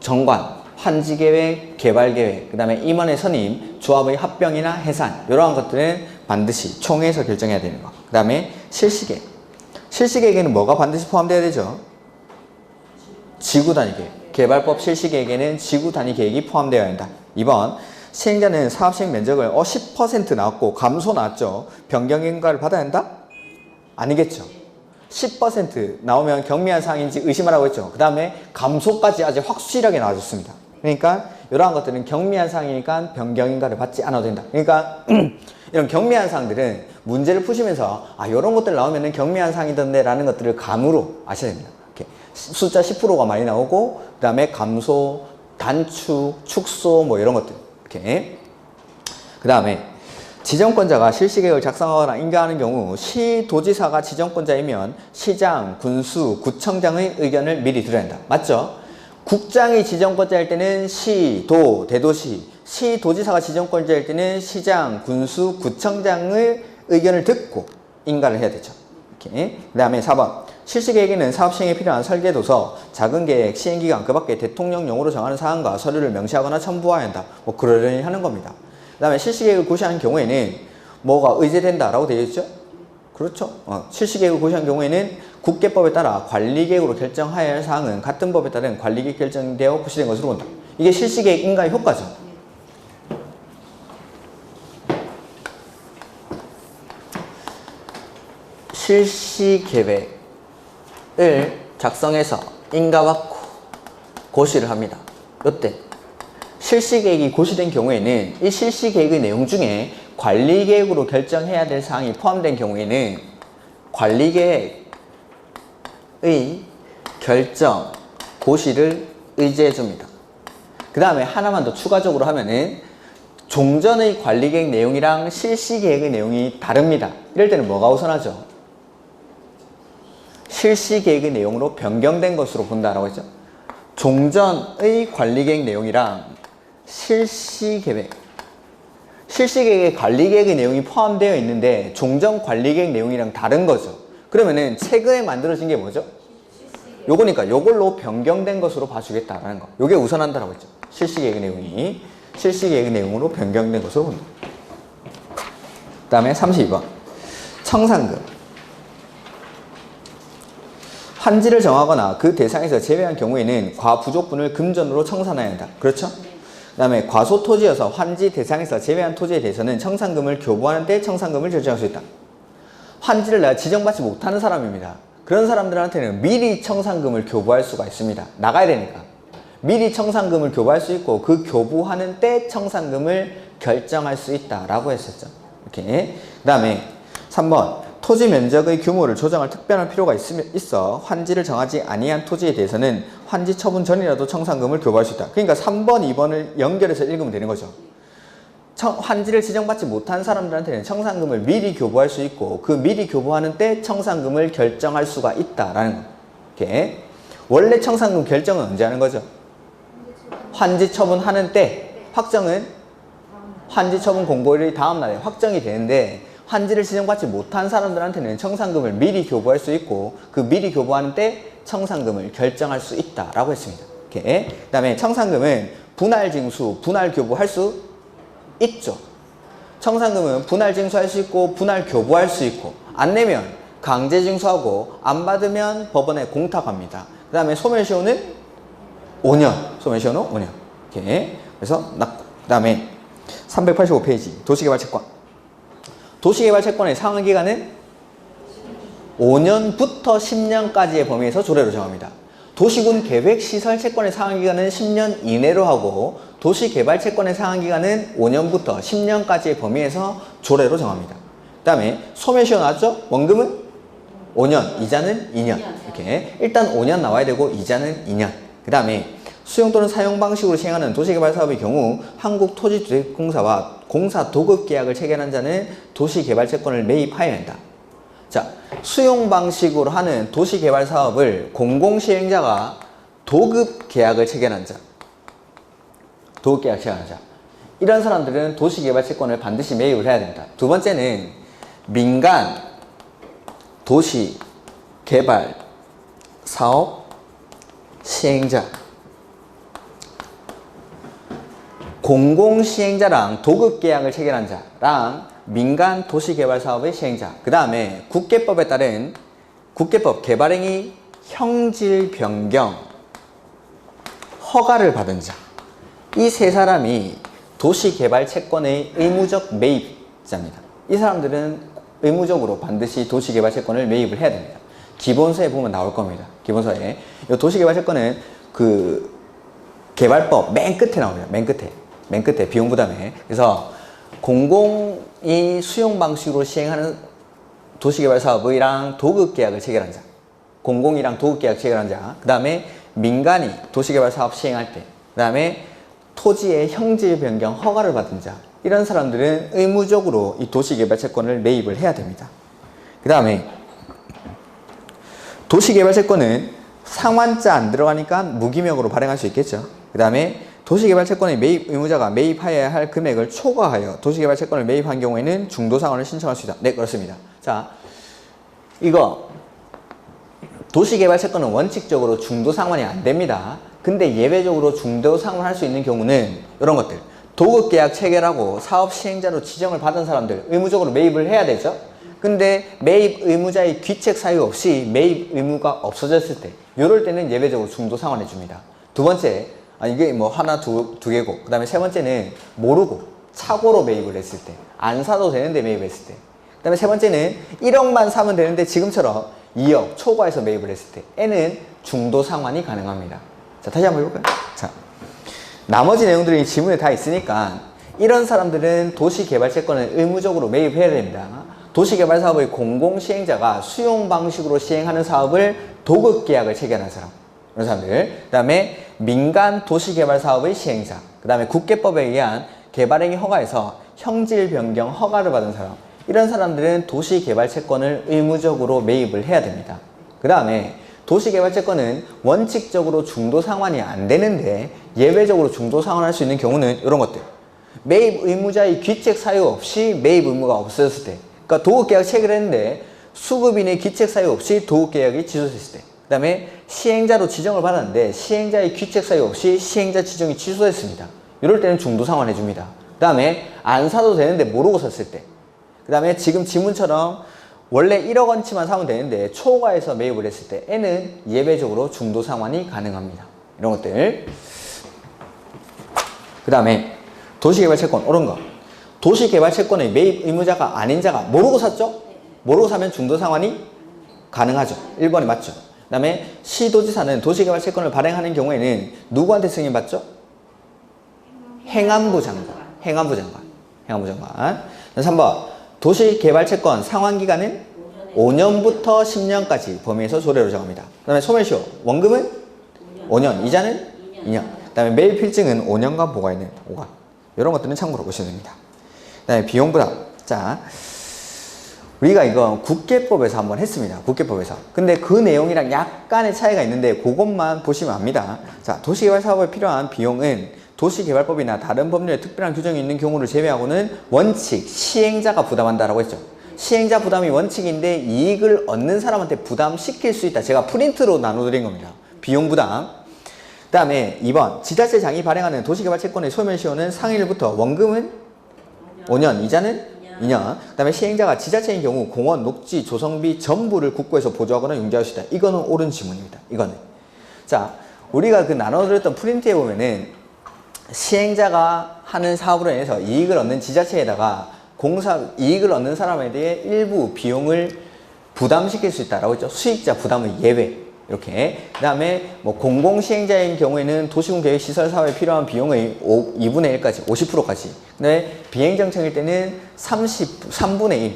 Speaker 1: 정관, 환지계획, 개발계획, 그 다음에 임원의 선임, 조합의 합병이나 해산, 이러한 것들은 반드시 총회에서 결정해야 되는 거. 그 다음에 실시계획. 실시계획에는 뭐가 반드시 포함되어야 되죠? 지구단위계획. 개발법 실시계획에는 지구단위계획이 포함되어야 한다. 2번. 시행자는 사업시행 면적을 10% 나왔고 감소 나왔죠. 변경인가를 받아야 한다? 아니겠죠. 10% 나오면 경미한 사항인지 의심하라고 했죠. 그 다음에 감소까지 아주 확실하게 나와줬습니다. 그러니까 이러한 것들은 경미한 사항이니까 변경인가를 받지 않아도 된다. 그러니까 이런 경미한 사항들은 문제를 푸시면서 이런 것들 나오면 경미한 사항이던데 라는 것들을 감으로 아셔야 됩니다. 이렇게 숫자 10%가 많이 나오고 그 다음에 감소, 단축, 축소 뭐 이런 것들. 이렇게. 그 다음에 지정권자가 실시계획을 작성하거나 인가하는 경우 시도지사가 지정권자이면 시장, 군수, 구청장의 의견을 미리 들어야 한다. 맞죠? 국장이 지정권자일 때는 시, 도, 대도시, 시도지사가 지정권자일 때는 시장, 군수, 구청장의 의견을 듣고 인가를 해야 되죠. 이렇게. 그 다음에 4번. 실시계획에는 사업 시행에 필요한 설계도서, 작은계획, 시행기간, 그 밖에 대통령령으로 정하는 사항과 서류를 명시하거나 첨부해야 한다. 뭐 그러려니 하는 겁니다. 그 다음에 실시계획을 고시하는 경우에는 뭐가 의제된다라고 되어 있죠? 그렇죠? 실시계획을 고시한 경우에는 국계법에 따라 관리계획으로 결정하여야 할 사항은 같은 법에 따른 관리계획 결정되어 고시된 것으로 본다. 이게 실시계획 인가의 효과죠. 실시계획을 작성해서 인가받고 고시를 합니다. 이때 실시계획이 고시된 경우에는 이 실시계획의 내용 중에 관리계획으로 결정해야 될 사항이 포함된 경우에는 관리계획의 결정, 고시를 의제해 줍니다. 그 다음에 하나만 더 추가적으로 하면은 종전의 관리계획 내용이랑 실시계획의 내용이 다릅니다. 이럴 때는 뭐가 우선하죠? 실시 계획의 내용으로 변경된 것으로 본다라고 했죠. 종전의 관리 계획 내용이랑 실시 계획의 관리 계획의 내용이 포함되어 있는데 종전 관리 계획 내용이랑 다른 거죠. 그러면은 최근에 만들어진 게 뭐죠? 요거니까 요걸로 변경된 것으로 봐주겠다라는 거. 요게 우선한다라고 했죠. 실시 계획의 내용이 실시 계획의 내용으로 변경된 것으로 본다. 그 다음에 32번 청산금. 환지를 정하거나 그 대상에서 제외한 경우에는 과부족분을 금전으로 청산해야 한다. 그렇죠? 그 다음에 과소토지여서 환지 대상에서 제외한 토지에 대해서는 청산금을 교부하는 때 청산금을 결정할 수 있다. 환지를 내가 지정받지 못하는 사람입니다. 그런 사람들한테는 미리 청산금을 교부할 수가 있습니다. 나가야 되니까. 미리 청산금을 교부할 수 있고 그 교부하는 때 청산금을 결정할 수 있다라고 했었죠. 이렇게. 그 다음에 3번 토지 면적의 규모를 조정할 특별한 필요가 있어 환지를 정하지 아니한 토지에 대해서는 환지 처분 전이라도 청산금을 교부할 수 있다. 그러니까 3번, 2번을 연결해서 읽으면 되는 거죠. 환지를 지정받지 못한 사람들한테는 청산금을 미리 교부할 수 있고 그 미리 교부하는 때 청산금을 결정할 수가 있다라는 거. 이렇게. 원래 청산금 결정은 언제 하는 거죠? 환지 처분하는 때. 확정은 환지 처분 공고일의 다음 날에 확정이 되는데 환지를 지정받지 못한 사람들한테는 청산금을 미리 교부할 수 있고 그 미리 교부하는 때 청산금을 결정할 수 있다라고 했습니다. 이렇게. 그 다음에 청산금은 분할 징수, 분할 교부할 수 있죠. 청산금은 분할 징수할 수 있고 분할 교부할 수 있고 안 내면 강제 징수하고 안 받으면 법원에 공탁합니다. 그 다음에 소멸시효는 5년. 소멸시효는 5년. 이렇게. 그래서 그 다음에 385페이지 도시개발채권. 도시개발채권의 상환기간은 5년부터 10년까지의 범위에서 조례로 정합니다. 도시군 계획시설채권의 상환기간은 10년 이내로 하고 도시개발채권의 상환기간은 5년부터 10년까지의 범위에서 조례로 정합니다. 그 다음에 소멸시효 나왔죠? 원금은 5년, 이자는 2년. 이렇게 일단 5년 나와야 되고 이자는 2년. 그 다음에 수용 또는 사용 방식으로 시행하는 도시개발 사업의 경우 한국토지주택공사와 공사 도급 계약을 체결한 자는 도시개발채권을 매입하여야 한다. 자, 수용 방식으로 하는 도시개발 사업을 공공시행자가 도급 계약을 체결한 자, 도급 계약 체결한 자, 이런 사람들은 도시개발채권을 반드시 매입을 해야 됩니다. 두 번째는 민간 도시개발 사업 시행자, 공공시행자랑 도급계약을 체결한 자랑 민간 도시개발 사업의 시행자, 그 다음에 국계법에 따른 국계법 개발행위 형질 변경 허가를 받은 자, 이 세 사람이 도시개발 채권의 의무적 매입자입니다. 이 사람들은 의무적으로 반드시 도시개발 채권을 매입을 해야 됩니다. 기본서에 보면 나올 겁니다. 기본서에 이 도시개발 채권은 그 개발법 맨 끝에 나옵니다. 맨 끝에 비용 부담에. 그래서 공공이 수용 방식으로 시행하는 도시개발 사업이랑 도급계약을 체결한 자, 공공이랑 도급계약 체결한 자, 그 다음에 민간이 도시개발 사업 시행할 때, 그 다음에 토지의 형질 변경 허가를 받은 자, 이런 사람들은 의무적으로 이 도시개발 채권을 매입을 해야 됩니다. 그 다음에 도시개발 채권은 상환자 안 들어가니까 무기명으로 발행할 수 있겠죠. 그 다음에 도시개발 채권의 매입 의무자가 매입하여야 할 금액을 초과하여 도시개발 채권을 매입한 경우에는 중도상환을 신청할 수 있다. 네, 그렇습니다. 자, 이거 도시개발 채권은 원칙적으로 중도상환이 안 됩니다. 근데 예외적으로 중도상환할 수 있는 경우는 이런 것들, 도급계약 체결하고 사업 시행자로 지정을 받은 사람들 의무적으로 매입을 해야 되죠. 근데 매입 의무자의 귀책 사유 없이 매입 의무가 없어졌을 때, 이럴 때는 예외적으로 중도상환해 줍니다. 두 번째, 이게 뭐 하나 두 개고, 그 다음에 세 번째는 모르고 착오로 매입을 했을 때, 안 사도 되는데 매입했을 때, 그 다음에 세 번째는 1억만 사면 되는데 지금처럼 2억 초과해서 매입을 했을 때, 에는 중도 상환이 가능합니다. 자, 다시 한번 해볼까요? 자, 나머지 내용들이 지문에 다 있으니까 이런 사람들은 도시개발채권을 의무적으로 매입해야 됩니다. 도시개발 사업의 공공시행자가 수용 방식으로 시행하는 사업을 도급계약을 체결한 사람, 이런 사람들. 그 다음에 민간 도시개발 사업의 시행자, 그 다음에 국계법에 의한 개발행위 허가에서 형질 변경 허가를 받은 사람, 이런 사람들은 도시개발 채권을 의무적으로 매입을 해야 됩니다. 그 다음에 도시개발채권은 원칙적으로 중도상환이 안 되는데 예외적으로 중도상환할 수 있는 경우는 이런 것들. 매입 의무자의 귀책 사유 없이 매입 의무가 없어졌을 때. 그러니까 도급계약 체결했는데 수급인의 귀책 사유 없이 도급계약이 취소됐을 때. 그 다음에 시행자로 지정을 받았는데 시행자의 귀책 사유 없이 시행자 지정이 취소됐습니다. 이럴 때는 중도상환 해줍니다. 그 다음에 안 사도 되는데 모르고 샀을 때. 그 다음에 지금 지문처럼 원래 1억 원치만 사면 되는데 초과해서 매입을 했을 때 N은 예외적으로 중도상환이 가능합니다. 이런 것들. 그 다음에 도시개발채권 옳은 거. 도시개발채권의 매입 의무자가 아닌 자가 모르고 샀죠? 모르고 사면 중도상환이 가능하죠. 1번이 맞죠. 그 다음에 시도지사는 도시개발채권을 발행하는 경우에는 누구한테 승인받죠? 행안부 장관. 행안부 장관. 행안부 장관. 3번. 도시개발채권 상환기간은 5년부터 10년까지 범위에서 조례로 정합니다. 그 다음에 소멸시효. 원금은 5년. 이자는 2년. 그 다음에 매입필증은 5년간 보관이 됩니다. 5간. 이런 것들은 참고로 보시면 됩니다. 그 다음에 비용부담. 자, 우리가 이거 국계법에서 한번 했습니다. 국계법에서. 근데 그 내용이랑 약간의 차이가 있는데 그것만 보시면 압니다. 자, 도시개발 사업에 필요한 비용은 도시개발법이나 다른 법률에 특별한 규정이 있는 경우를 제외하고는 원칙, 시행자가 부담한다라고 했죠. 시행자 부담이 원칙인데 이익을 얻는 사람한테 부담시킬 수 있다. 제가 프린트로 나눠드린 겁니다. 비용 부담. 그 다음에 2번. 지자체장이 발행하는 도시개발채권의 소멸시효는 상일부터 원금은 5년, 이자는 2년. 그 다음에 시행자가 지자체인 경우 공원, 녹지, 조성비 전부를 국고에서 보조하거나 융자할 수 있다. 이거는 옳은 지문입니다. 이거는. 자, 우리가 그 나눠드렸던 프린트에 보면은 시행자가 하는 사업으로 인해서 이익을 얻는 지자체에다가 이익을 얻는 사람에 대해 일부 비용을 부담시킬 수 있다라고 했죠. 수익자 부담의 예외. 이렇게. 그 다음에 뭐 공공시행자인 경우에는 도시군 계획 시설 사업에 필요한 비용의 2분의 1까지, 50%까지. 근데 비행정청일 때는 3분의 1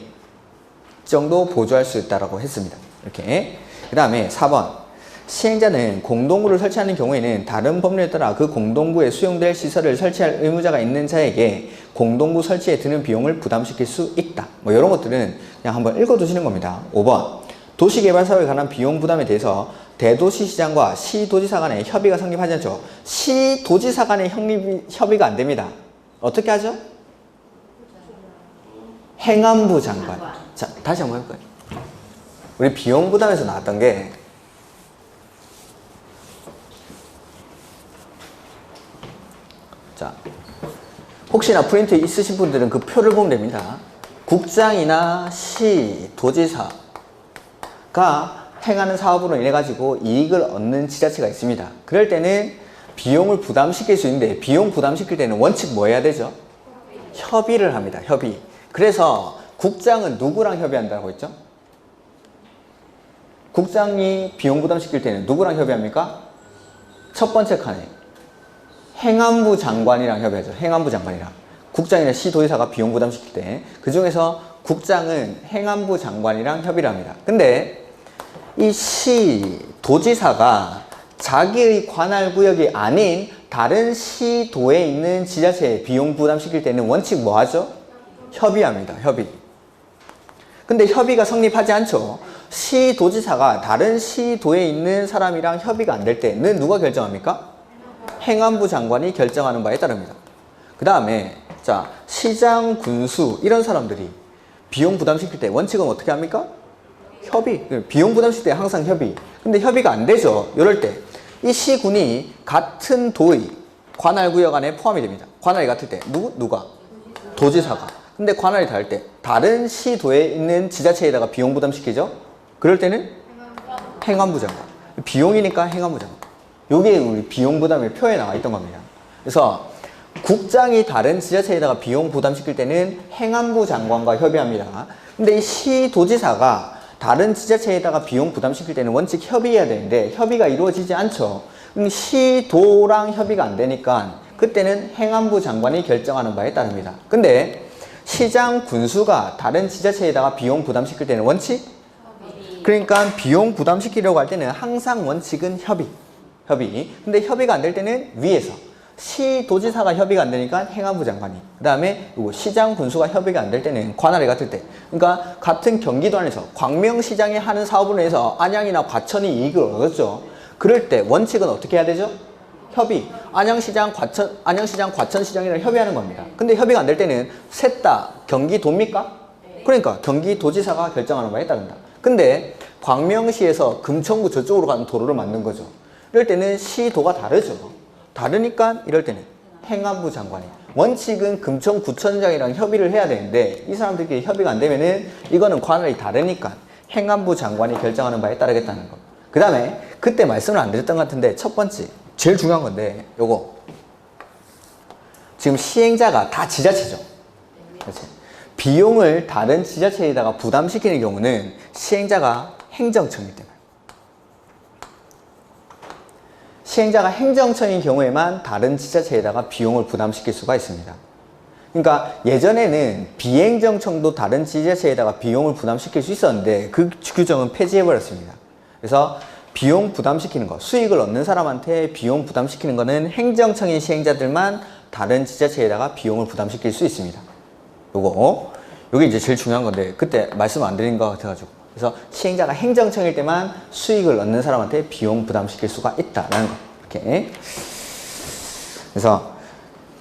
Speaker 1: 정도 보조할 수 있다라고 했습니다. 이렇게. 그 다음에 4번. 시행자는 공동구를 설치하는 경우에는 다른 법률에 따라 그 공동구에 수용될 시설을 설치할 의무자가 있는 자에게 공동구 설치에 드는 비용을 부담시킬 수 있다. 뭐 이런 것들은 그냥 한번 읽어두시는 겁니다. 5번. 도시개발 사업에 관한 비용 부담에 대해서 대도시시장과 시도지사 간의 협의가 성립하지 않죠. 시도지사 간의 협의가 안 됩니다. 어떻게 하죠? 행안부 장관. 자, 다시 한번 해볼까요? 우리 비용 부담에서 나왔던 게 자, 혹시나 프린트 있으신 분들은 그 표를 보면 됩니다. 국장이나 시, 도지사가 행하는 사업으로 인해 가지고 이익을 얻는 지자체가 있습니다. 그럴 때는 비용을 부담시킬 수 있는데 비용 부담시킬 때는 원칙 뭐 해야 되죠? 협의를 합니다. 협의. 그래서 국장은 누구랑 협의한다고 했죠? 국장이 비용 부담시킬 때는 누구랑 협의합니까? 첫 번째 칸에 행안부 장관이랑 협의하죠. 행안부 장관이랑. 국장이나 시도지사가 비용 부담시킬 때 그 중에서 국장은 행안부 장관이랑 협의를 합니다. 근데 이 시도지사가 자기의 관할구역이 아닌 다른 시도에 있는 지자체에 비용 부담시킬 때는 원칙 뭐 하죠? 협의합니다. 협의. 근데 협의가 성립하지 않죠. 시도지사가 다른 시도에 있는 사람이랑 협의가 안 될 때는 누가 결정합니까? 행안부 장관이 결정하는 바에 따릅니다. 그 다음에 자, 시장, 군수 이런 사람들이 비용 부담시킬 때 원칙은 어떻게 합니까? 협의. 비용 부담시킬 때 항상 협의. 근데 협의가 안 되죠. 이럴 때 이 시군이 같은 도의 관할구역 안에 포함이 됩니다. 관할이 같을 때 누가? 도지사가. 근데 관할이 다를 때 다른 시도에 있는 지자체에다가 비용 부담시키죠. 그럴 때는 행안부 장관. 비용이니까 행안부 장관. 요게 우리 비용 부담의 표에 나와 있던 겁니다. 그래서 국장이 다른 지자체에다가 비용 부담시킬 때는 행안부 장관과 협의합니다. 근데 이 시도지사가 다른 지자체에다가 비용 부담시킬 때는 원칙 협의해야 되는데 협의가 이루어지지 않죠. 그럼 시도랑 협의가 안 되니까 그때는 행안부 장관이 결정하는 바에 따릅니다. 근데 시장, 군수가 다른 지자체에다가 비용 부담시킬 때는 원칙? 그러니까 비용 부담시키려고 할 때는 항상 원칙은 협의. 근데 협의가 안 될 때는 위에서 시도지사가 협의가 안 되니까 행안부 장관이. 그 다음에 시장 군수가 협의가 안 될 때는 관할에 같을 때. 그러니까 같은 경기도 안에서 광명시장이 하는 사업을 해서 안양이나 과천이 이익을 얻었죠. 그럴 때 원칙은 어떻게 해야 되죠? 협의. 안양시장, 과천시장이랑 협의하는 겁니다. 근데 협의가 안 될 때는 셋 다 경기도입니까? 그러니까 경기도지사가 결정하는 바에 따른다. 근데 광명시에서 금천구 저쪽으로 가는 도로를 만든 거죠. 이럴 때는 시도가 다르죠. 다르니까 이럴 때는 행안부 장관이. 원칙은 금천구청장이랑 협의를 해야 되는데 이 사람들끼리 협의가 안 되면은 이거는 관할이 다르니까 행안부 장관이 결정하는 바에 따르겠다는 거. 그 다음에 그때 말씀을 안 드렸던 것 같은데 첫 번째 제일 중요한 건데 요거 지금 시행자가 다 지자체죠. 그렇지? 비용을 다른 지자체에다가 부담시키는 경우는 시행자가 행정청일 때만. 시행자가 행정청인 경우에만 다른 지자체에다가 비용을 부담시킬 수가 있습니다. 그러니까 예전에는 비행정청도 다른 지자체에다가 비용을 부담시킬 수 있었는데 그 규정은 폐지해버렸습니다. 그래서 비용 부담시키는 거, 수익을 얻는 사람한테 비용 부담시키는 거는 행정청인 시행자들만 다른 지자체에다가 비용을 부담시킬 수 있습니다. 요게 이제 제일 중요한 건데 그때 말씀 안 드린 것 같아가지고. 그래서 시행자가 행정청일 때만 수익을 얻는 사람한테 비용 부담시킬 수가 있다라는 거. 이렇게. 그래서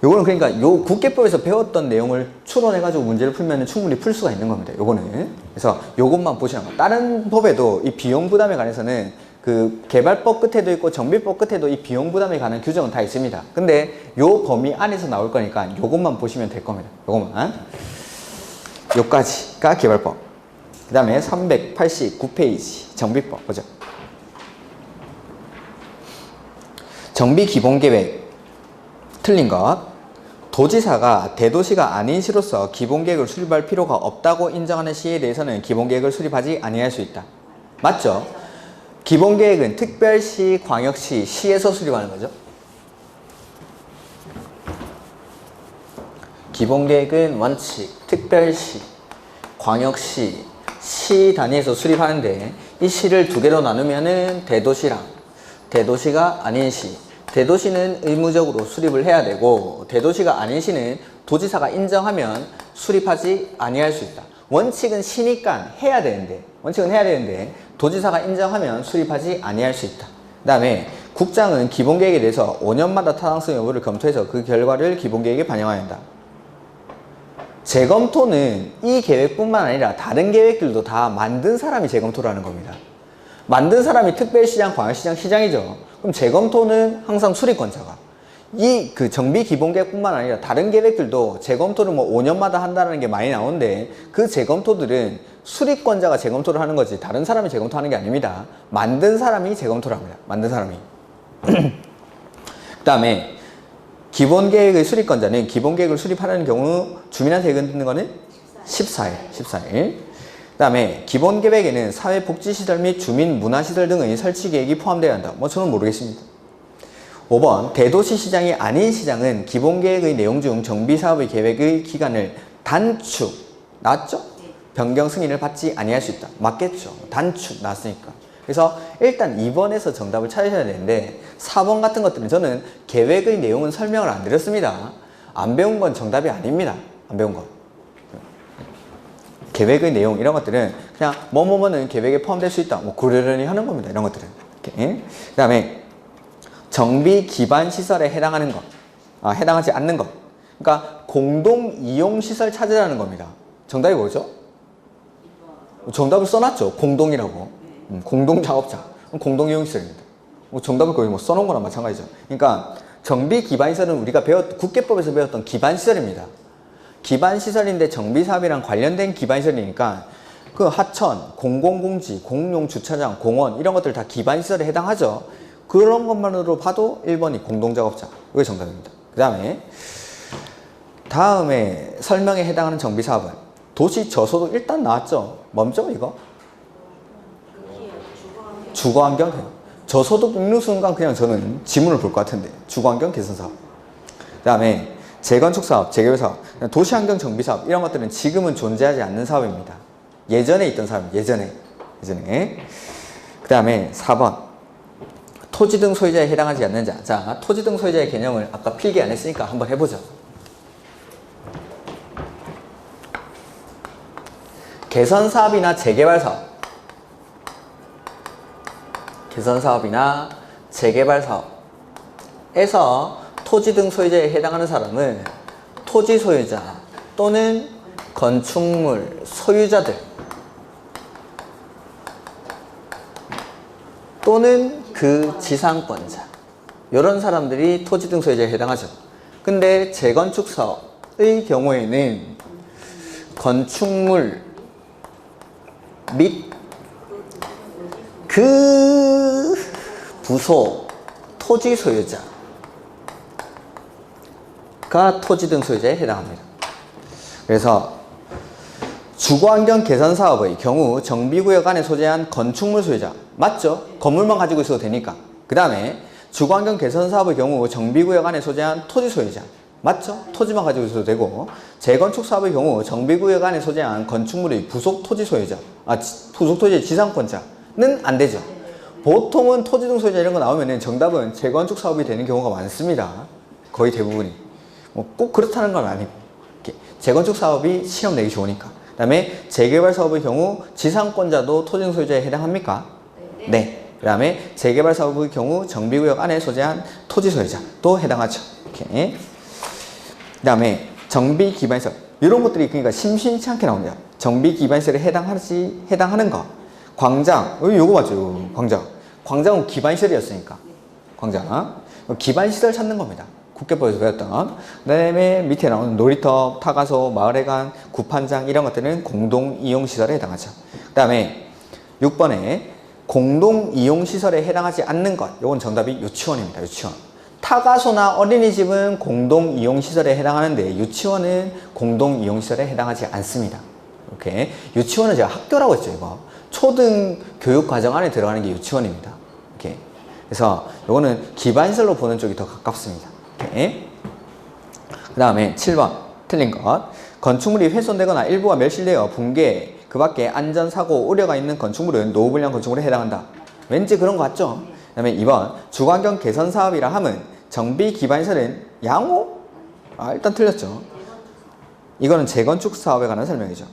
Speaker 1: 요거는 그러니까 요 국계법에서 배웠던 내용을 추론해가지고 문제를 풀면 충분히 풀 수가 있는 겁니다. 요거는. 그래서 요것만 보시는 거. 다른 법에도 이 비용 부담에 관해서는 그 개발법 끝에도 있고 정비법 끝에도 이 비용 부담에 관한 규정은 다 있습니다. 근데 요 범위 안에서 나올 거니까 요것만 보시면 될 겁니다. 요것만. 요까지가 개발법. 그 다음에 389페이지 정비법 보죠. 정비기본계획 틀린 것. 도지사가 대도시가 아닌 시로서 기본계획을 수립할 필요가 없다고 인정하는 시에 대해서는 기본계획을 수립하지 아니할 수 있다. 맞죠? 기본계획은 특별시, 광역시, 시에서 수립하는 거죠. 기본계획은 원칙, 특별시, 광역시, 시 단위에서 수립하는데 이 시를 두 개로 나누면은 대도시랑 대도시가 아닌 시. 대도시는 의무적으로 수립을 해야 되고 대도시가 아닌 시는 도지사가 인정하면 수립하지 아니할 수 있다. 원칙은 시니까 해야 되는데 도지사가 인정하면 수립하지 아니할 수 있다. 그 다음에 국장은 기본계획에 대해서 5년마다 타당성 여부를 검토해서 그 결과를 기본계획에 반영해야 한다. 재검토는 이 계획뿐만 아니라 다른 계획들도 다 만든 사람이 재검토를 하는 겁니다. 만든 사람이 특별시장, 광역시장, 시장이죠. 그럼 재검토는 항상 수립권자가. 이 그 정비 기본계획뿐만 아니라 다른 계획들도 재검토를 뭐 5년마다 한다는 게 많이 나오는데 그 재검토들은 수립권자가 재검토를 하는 거지 다른 사람이 재검토하는 게 아닙니다. 만든 사람이 재검토를 합니다. 만든 사람이. 그 다음에 기본계획의 수립권자는 기본계획을 수립하려는 경우 주민한테 의견 듣는 거는 14일. 그 다음에 기본계획에는 사회복지시설 및 주민문화시설 등의 설치계획이 포함되어야 한다. 뭐 저는 모르겠습니다. 5번 대도시 시장이 아닌 시장은 기본계획의 내용 중 정비사업의 계획의 기간을 단축, 나왔죠? 변경 승인을 받지 아니할 수 있다. 맞겠죠? 단축 나왔으니까. 그래서 일단 2번에서 정답을 찾으셔야 되는데 4번 같은 것들은 저는 계획의 내용은 설명을 안 드렸습니다. 안 배운 건 정답이 아닙니다. 안 배운 건. 계획의 내용 이런 것들은 그냥 뭐뭐뭐는 계획에 포함될 수 있다. 뭐 그러려니 하는 겁니다. 이런 것들은. 그 다음에 정비 기반 시설에 해당하는 것, 해당하지 않는 것. 그러니까 공동 이용 시설 찾으라는 겁니다. 정답이 뭐죠? 정답을 써놨죠. 공동이라고. 공동 작업자. 공동 이용 시설입니다. 정답을 거의 뭐 써놓은 거랑 마찬가지죠. 그러니까 정비 기반 시설은 우리가 국계법에서 배웠던 기반 시설입니다. 기반 시설인데 정비 사업이랑 관련된 기반 시설이니까 그 하천, 공공공지, 공용 주차장, 공원 이런 것들 다 기반 시설에 해당하죠. 그런 것만으로 봐도 1번이 공동작업자. 이게 정답입니다. 다음에 설명에 해당하는 정비사업은 도시 저소득 일단 나왔죠. 멈죠 이거? 주거환경. 저소득 육류 순간 그냥 저는 지문을 볼 것 같은데 주거환경 개선사업. 그 다음에 재건축사업, 재개발사업, 도시환경 정비사업 이런 것들은 지금은 존재하지 않는 사업입니다. 예전에 있던 사업, 예전에. 그 다음에 4번 토지 등 소유자에 해당하지 않는 자. 자, 토지 등 소유자의 개념을 아까 필기 안 했으니까 한번 해보죠. 개선사업이나 재개발사업. 개선사업이나 재개발사업에서 토지 등 소유자에 해당하는 사람은 토지 소유자 또는 건축물 소유자들 또는 그 지상권자, 이런 사람들이 토지 등 소유자에 해당하죠. 근데 재건축 사업의 경우에는 건축물 및 그 부속 토지 소유자가 토지 등 소유자에 해당합니다. 그래서 주거환경 개선 사업의 경우 정비구역 안에 소재한 건축물 소유자, 맞죠? 건물만 가지고 있어도 되니까. 그 다음에 주거환경 개선 사업의 경우 정비구역 안에 소재한 토지 소유자, 맞죠? 토지만 가지고 있어도 되고, 재건축 사업의 경우 정비구역 안에 소재한 건축물의 부속 토지 소유자, 부속 토지의 지상권자는 안 되죠. 보통은 토지 등 소유자 이런 거 나오면 정답은 재건축 사업이 되는 경우가 많습니다. 거의 대부분이. 뭐 꼭 그렇다는 건 아니고, 재건축 사업이 시험 내기 좋으니까. 그 다음에 재개발 사업의 경우 지상권자도 토지 등 소유자에 해당합니까? 네. 그 다음에 재개발 사업의 경우 정비구역 안에 소재한 토지 소유자도 해당하죠. 이렇게. 그 다음에 정비 기반시설, 이런 것들이 그러니까 심심치 않게 나옵니다. 정비 기반시설에 해당하는 거. 광장, 요거 맞죠? 광장은 기반시설이었으니까. 광장. 기반시설 찾는 겁니다. 국계법에서 배웠던. 그 다음에 밑에 나오는 놀이터, 타가소, 마을회관, 구판장 이런 것들은 공동이용시설에 해당하죠. 그 다음에 6번에 공동이용시설에 해당하지 않는 것, 요건 정답이 유치원입니다. 유치원. 타가소나 어린이집은 공동이용시설에 해당하는데 유치원은 공동이용시설에 해당하지 않습니다. 이렇게. 유치원은 제가 학교라고 했죠. 이거 초등 교육과정 안에 들어가는 게 유치원입니다. 이렇게. 그래서 요거는 기반시설로 보는 쪽이 더 가깝습니다. 이렇게. 그 다음에 7번 틀린 것. 건축물이 훼손되거나 일부가 멸실되어 붕괴, 그 밖에 안전사고, 우려가 있는 건축물은 노후불량 건축물에 해당한다. 왠지 그런 거 같죠? 그 다음에 2번 주거환경 개선 사업이라 함은 정비 기반시설은 양호? 일단 틀렸죠. 이거는 재건축 사업에 관한 설명이죠.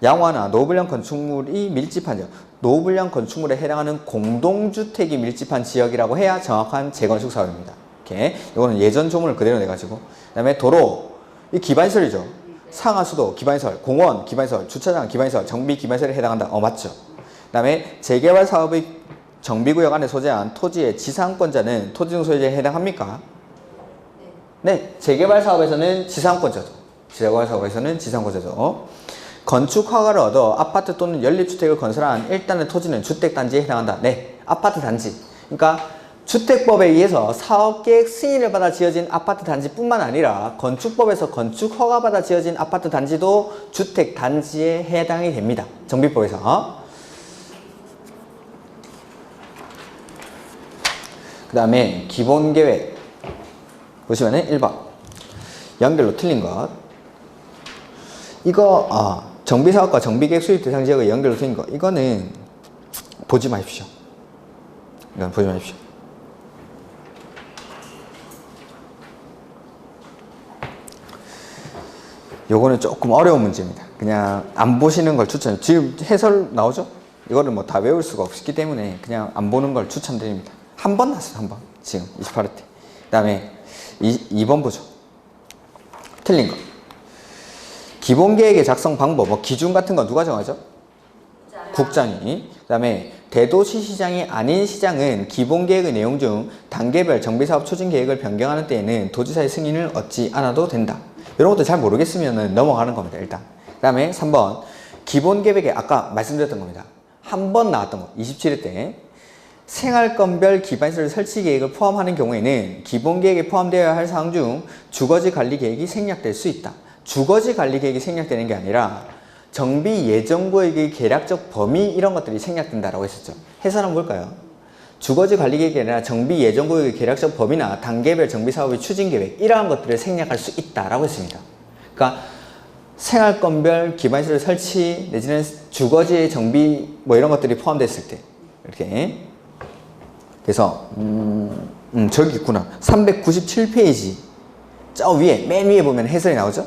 Speaker 1: 양호하나 노후불량 건축물이 밀집한 지역, 노후불량 건축물에 해당하는 공동주택이 밀집한 지역이라고 해야 정확한 재건축 사업입니다. 이렇게. 이거는 예전 조문을 그대로 내가지고. 그 다음에 도로, 이 기반시설이죠. 상하수도 기반시설, 공원 기반시설, 주차장 기반시설, 정비 기반시설에 해당한다. 맞죠. 그 다음에 재개발 사업의 정비구역 안에 소재한 토지의 지상권자는 토지 등 소유자에 해당합니까? 네. 재개발 사업에서는 지상권자죠. 재개발 사업에서는 지상권자죠. 건축 허가를 얻어 아파트 또는 연립주택을 건설한 일단의 토지는 주택단지에 해당한다. 네. 아파트 단지. 그러니까 주택법에 의해서 사업계획 승인을 받아 지어진 아파트 단지뿐만 아니라 건축법에서 건축 허가받아 지어진 아파트 단지도 주택단지에 해당이 됩니다. 정비법에서. 그 다음에 기본계획 보시면은 1번 연결로 틀린 것. 이거 정비사업과 정비계획 수립 대상 지역의 연결로 틀린 것. 이거는 보지 마십시오. 이건 보지 마십시오. 요거는 조금 어려운 문제입니다. 그냥 안 보시는 걸 추천해요. 지금 해설 나오죠? 이거를 뭐 다 외울 수가 없기 때문에 그냥 안 보는 걸 추천드립니다. 한 번 났어요. 한 번. 지금 28회 때. 그 다음에 2번 보죠. 틀린 거. 기본계획의 작성 방법, 뭐 기준 같은 거 누가 정하죠? 국장이. 그 다음에 대도시 시장이 아닌 시장은 기본계획의 내용 중 단계별 정비사업 추진계획을 변경하는 때에는 도지사의 승인을 얻지 않아도 된다. 이런 것도 잘 모르겠으면 넘어가는 겁니다. 일단. 그 다음에 3번 기본계획에 아까 말씀드렸던 겁니다. 한 번 나왔던 거. 27회 때 생활건별 기반시설 설치 계획을 포함하는 경우에는 기본계획에 포함되어야 할 사항 중 주거지 관리 계획이 생략될 수 있다. 주거지 관리 계획이 생략되는 게 아니라 정비 예정구역의 계략적 범위 이런 것들이 생략된다라고 했었죠. 해설은 뭘까요? 주거지 관리 계획이 아니라 정비 예정구역의 계략적 범위나 단계별 정비사업의 추진계획 이러한 것들을 생략할 수 있다라고 했습니다. 그러니까 생활건별 기반시설 설치 내지는 주거지의 정비 뭐 이런 것들이 포함됐을 때 이렇게. 그래서 저기 있구나. 397페이지 저 위에 맨 위에 보면 해설이 나오죠.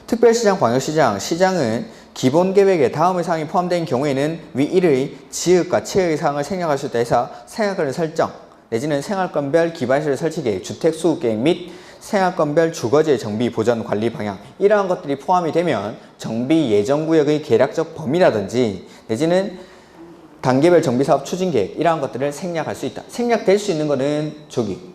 Speaker 1: 특별시장, 광역시장, 시장은 기본계획에 다음의 사항이 포함된 경우에는 위 1의 지역과 체의 사항을 생략할 수 있다 해서 생활권을 설정 내지는 생활권별 기반시설 설치계획, 주택수급계획 및 생활권별 주거지의 정비, 보전, 관리 방향 이러한 것들이 포함이 되면 정비 예정구역의 계략적 범위라든지 내지는 단계별 정비사업 추진계획 이러한 것들을 생략할 수 있다. 생략될 수 있는 거는 저기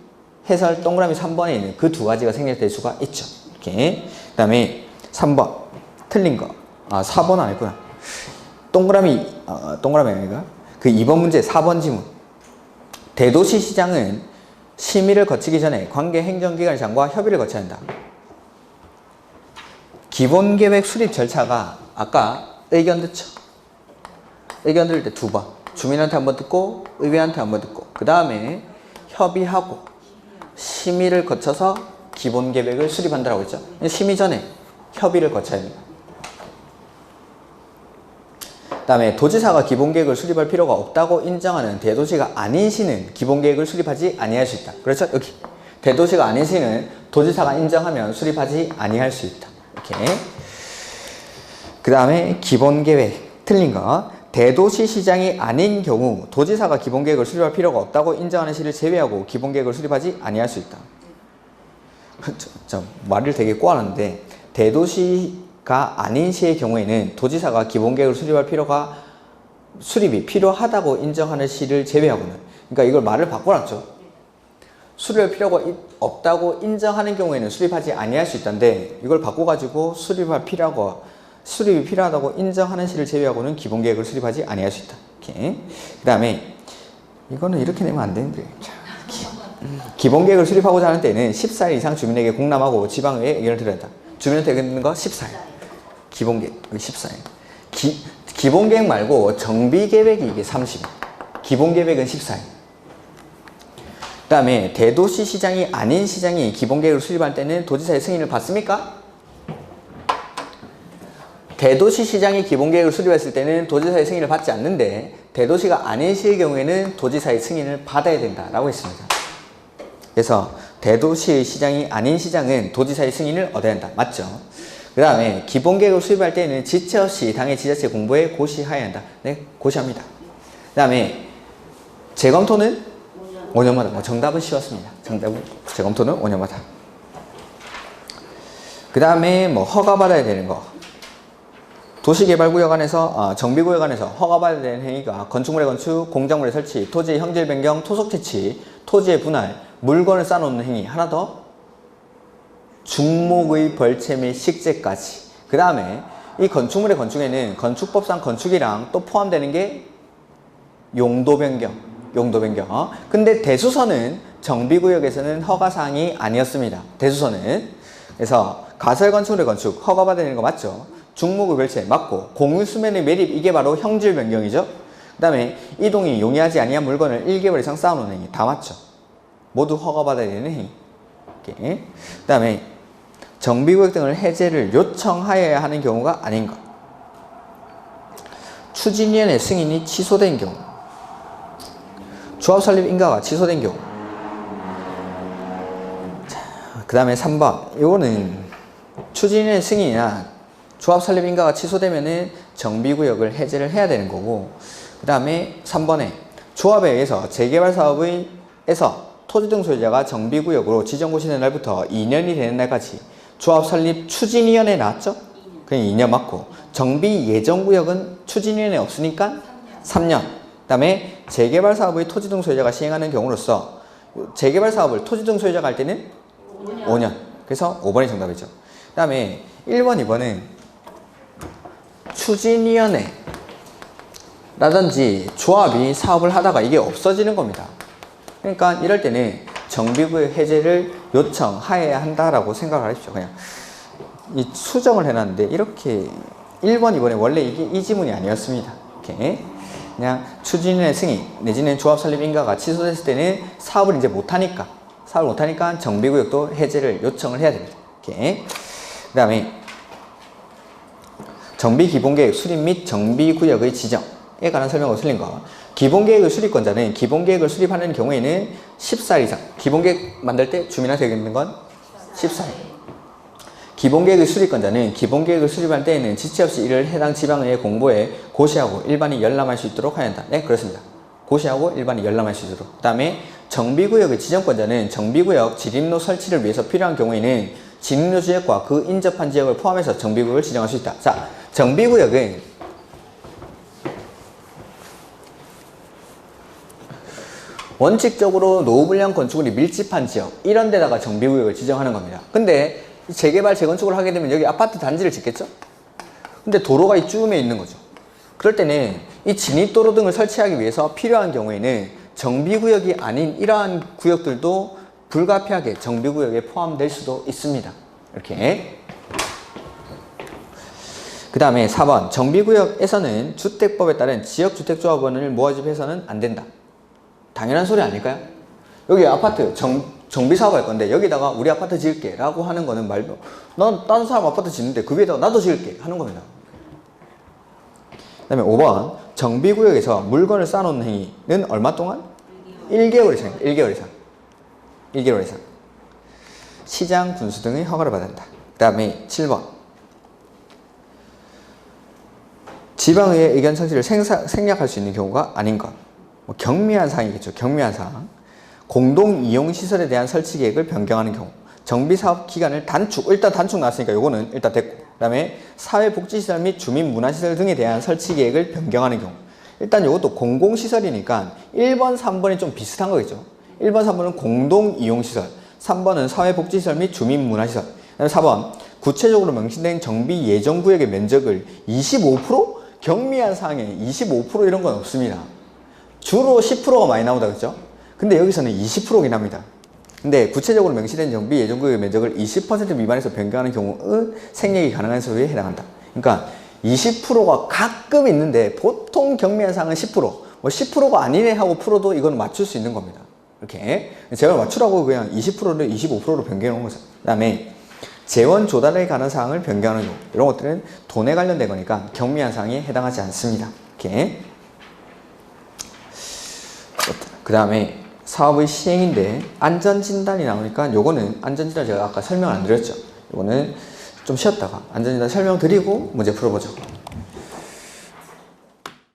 Speaker 1: 해설 동그라미 3번에 있는 그 두 가지가 생략될 수가 있죠. 이렇게. 그 다음에 3번 틀린 거. 4번 아니구나. 동그라미 아닌가? 그 2번 문제 4번 지문. 대도시시장은 심의를 거치기 전에 관계 행정기관장과 협의를 거쳐야 한다. 기본계획 수립 절차가 아까 의견 듣죠? 의견 들을 때 2번. 주민한테 한번 듣고 의회한테 한번 듣고 그 다음에 협의하고 심의를 거쳐서 기본계획을 수립한다고 했죠. 심의 전에 협의를 거쳐야 합니다. 그 다음에 도지사가 기본계획을 수립할 필요가 없다고 인정하는 대도시가 아닌 시는 기본계획을 수립하지 아니할 수 있다. 그렇죠? 여기 대도시가 아닌 시는 도지사가 인정하면 수립하지 아니할 수 있다. 이렇게. 그 다음에 기본계획 틀린 거. 대도시시장이 아닌 경우 도지사가 기본계획을 수립할 필요가 없다고 인정하는 시를 제외하고 기본계획을 수립하지 아니할 수 있다. 말을 되게 꼬았는데 대도시가 아닌 시의 경우에는 도지사가 기본계획을 수립이 필요하다고 인정하는 시를 제외하고는 그러니까 이걸 말을 바꿔놨죠. 수립할 필요가 없다고 인정하는 경우에는 수립하지 아니할 수 있다는데 이걸 바꿔가지고 수립이 필요하다고 인정하는 시를 제외하고는 기본계획을 수립하지 아니할 수 있다. 이렇게. 그 다음에 이거는 이렇게 내면 안 되는데 기본계획을 수립하고자 하는 때는 14일 이상 주민에게 공람하고 지방의회 의견을 들어야 한다. 주민한테 의견 듣는 거 14일. 기본계획 14일. 기본계획 말고 정비계획이 이게 30일. 기본계획은 14일. 그 다음에 대도시시장이 아닌 시장이 기본계획을 수립할 때는 도지사의 승인을 받습니까? 대도시시장이 기본계획을 수립했을 때는 도지사의 승인을 받지 않는데 대도시가 아닌 시의 경우에는 도지사의 승인을 받아야 된다라고 했습니다. 그래서 대도시의 시장이 아닌 시장은 도지사의 승인을 얻어야 한다. 맞죠? 그 다음에 기본계획을 수립할 때는 지체 없이 당의 지자체 공보에 고시하여야 한다. 네, 고시합니다. 그 다음에 재검토는 5년마다. 정답은 쉬웠습니다. 재검토는 5년마다. 그 다음에 허가받아야 되는 거. 도시개발구역 안에서 정비구역 안에서 허가받아야 되는 행위가 건축물의 건축, 공작물의 설치, 토지의 형질 변경, 토속 채취, 토지의 분할, 물건을 쌓아놓는 행위. 하나 더 중목의 벌채 및 식재까지. 그 다음에 이 건축물의 건축에는 건축법상 건축이랑 또 포함되는 게 용도 변경. 근데 대수선은 정비구역에서는 허가사항이 아니었습니다. 대수선은. 그래서 가설건축물의 건축 허가받아야 되는 거 맞죠? 중목의 별채 맞고 공유수면의 매립 이게 바로 형질 변경이죠. 그 다음에 이동이 용이하지 아니한 물건을 1개월 이상 쌓아놓는 행위 다 맞죠. 모두 허가받아야 되는 행위. 그 다음에 정비구역 등을 해제를 요청하여야 하는 경우가 아닌 것. 추진위원회 승인이 취소된 경우, 조합 설립 인가가 취소된 경우. 그 다음에 3번 이거는 추진위원회 승인이나 조합 설립 인가가 취소되면은 정비구역을 해제를 해야 되는 거고, 그 다음에 3번에 조합에 의해서 재개발 사업에서 토지 등 소유자가 정비구역으로 지정고시된 날부터 2년이 되는 날까지 조합 설립 추진위원회 나왔죠? 그냥 2년 맞고, 정비 예정구역은 추진위원회 없으니까 3년. 그 다음에 재개발 사업의 토지 등 소유자가 시행하는 경우로서 재개발 사업을 토지 등 소유자가 할 때는 5년. 그래서 5번이 정답이죠. 그 다음에 1번, 2번은 추진위원회 라든지 조합이 사업을 하다가 이게 없어지는 겁니다. 그러니까 이럴 때는 정비구역 해제를 요청하여야 한다라고 생각을 하십시오. 그냥 이 수정을 해놨는데 이렇게 1번, 2번에 원래 이게 이 지문이 아니었습니다. 이렇게 그냥 추진위원회 승인 내지는 조합 설립 인가가 취소됐을 때는 사업을 이제 못하니까 정비구역도 해제를 요청을 해야 됩니다. 이렇게. 그 다음에 정비기본계획 수립 및 정비구역의 지정에 관한 설명으로 틀린 거. 기본계획의 수립권자는 기본계획을 수립하는 경우에는 14일 이상. 기본계획 만들 때 주민한테 있는 건 14일. 기본계획의 수립권자는 기본계획을 수립할 때에는 지체 없이 이를 해당 지방의회 공보에 고시하고 일반이 열람할 수 있도록 하여야 한다. 네, 그렇습니다. 고시하고 일반이 열람할 수 있도록. 그 다음에 정비구역의 지정권자는 정비구역 지림로 설치를 위해서 필요한 경우에는 지림로 지역과 그 인접한 지역을 포함해서 정비구역을 지정할 수 있다. 자, 정비구역은 원칙적으로 노후불량 건축물이 밀집한 지역, 이런 데다가 정비구역을 지정하는 겁니다. 근데 재개발, 재건축을 하게 되면 여기 아파트 단지를 짓겠죠? 근데 도로가 이쯤에 있는 거죠. 그럴 때는 이 진입도로 등을 설치하기 위해서 필요한 경우에는 정비구역이 아닌 이러한 구역들도 불가피하게 정비구역에 포함될 수도 있습니다. 이렇게. 그 다음에 4번 정비구역에서는 주택법에 따른 지역주택조합원을 모집해서는 안 된다. 당연한 소리 아닐까요? 여기 아파트 정비사업 할 건데 여기다가 우리 아파트 지을게 라고 하는 거는 말도, 난 다른 사람 아파트 짓는데 그 위에다가 나도 지을게 하는 겁니다. 그 다음에 5번 정비구역에서 물건을 쌓아놓는 행위는 얼마 동안? 1개월 이상. 1개월 이상. 1개월 이상. 시장, 분수 등의 허가를 받아야 한다. 그 다음에 7번 지방의회 의견 청취를 생략할 수 있는 경우가 아닌 것. 뭐 경미한 사항이겠죠. 경미한 사항. 공동이용시설에 대한 설치 계획을 변경하는 경우. 정비사업 기간을 단축. 일단 단축 나왔으니까 요거는 일단 됐고. 그 다음에 사회복지시설 및 주민문화시설 등에 대한 설치 계획을 변경하는 경우. 일단 요것도 공공시설이니까 1번, 3번이 좀 비슷한 거겠죠. 1번, 3번은 공동이용시설. 3번은 사회복지시설 및 주민문화시설. 그 다음에 4번 구체적으로 명시된 정비 예정구역의 면적을 25%? 경미한 사항에 25% 이런 건 없습니다. 주로 10%가 많이 나오다 그랬죠? 근데 여기서는 20%긴 합니다. 근데 구체적으로 명시된 정비 예정구역의 면적을 20% 미만에서 변경하는 경우는 생략이 가능한 소유에 해당한다. 그러니까 20%가 가끔 있는데 보통 경미한 사항은 10%. 뭐 10%가 아니네 하고 풀어도 이건 맞출 수 있는 겁니다. 이렇게. 제가 맞추라고 그냥 20%를 25%로 변경해 놓은 거죠. 그 다음에 재원 조달에 관한 사항을 변경하는 경우. 이런 것들은 돈에 관련된 거니까 경미한 사항에 해당하지 않습니다. 이렇게. 그 다음에 사업의 시행인데 안전진단이 나오니까 요거는 안전진단 제가 아까 설명 안 드렸죠. 요거는 좀 쉬었다가 안전진단 설명드리고 문제 풀어보죠.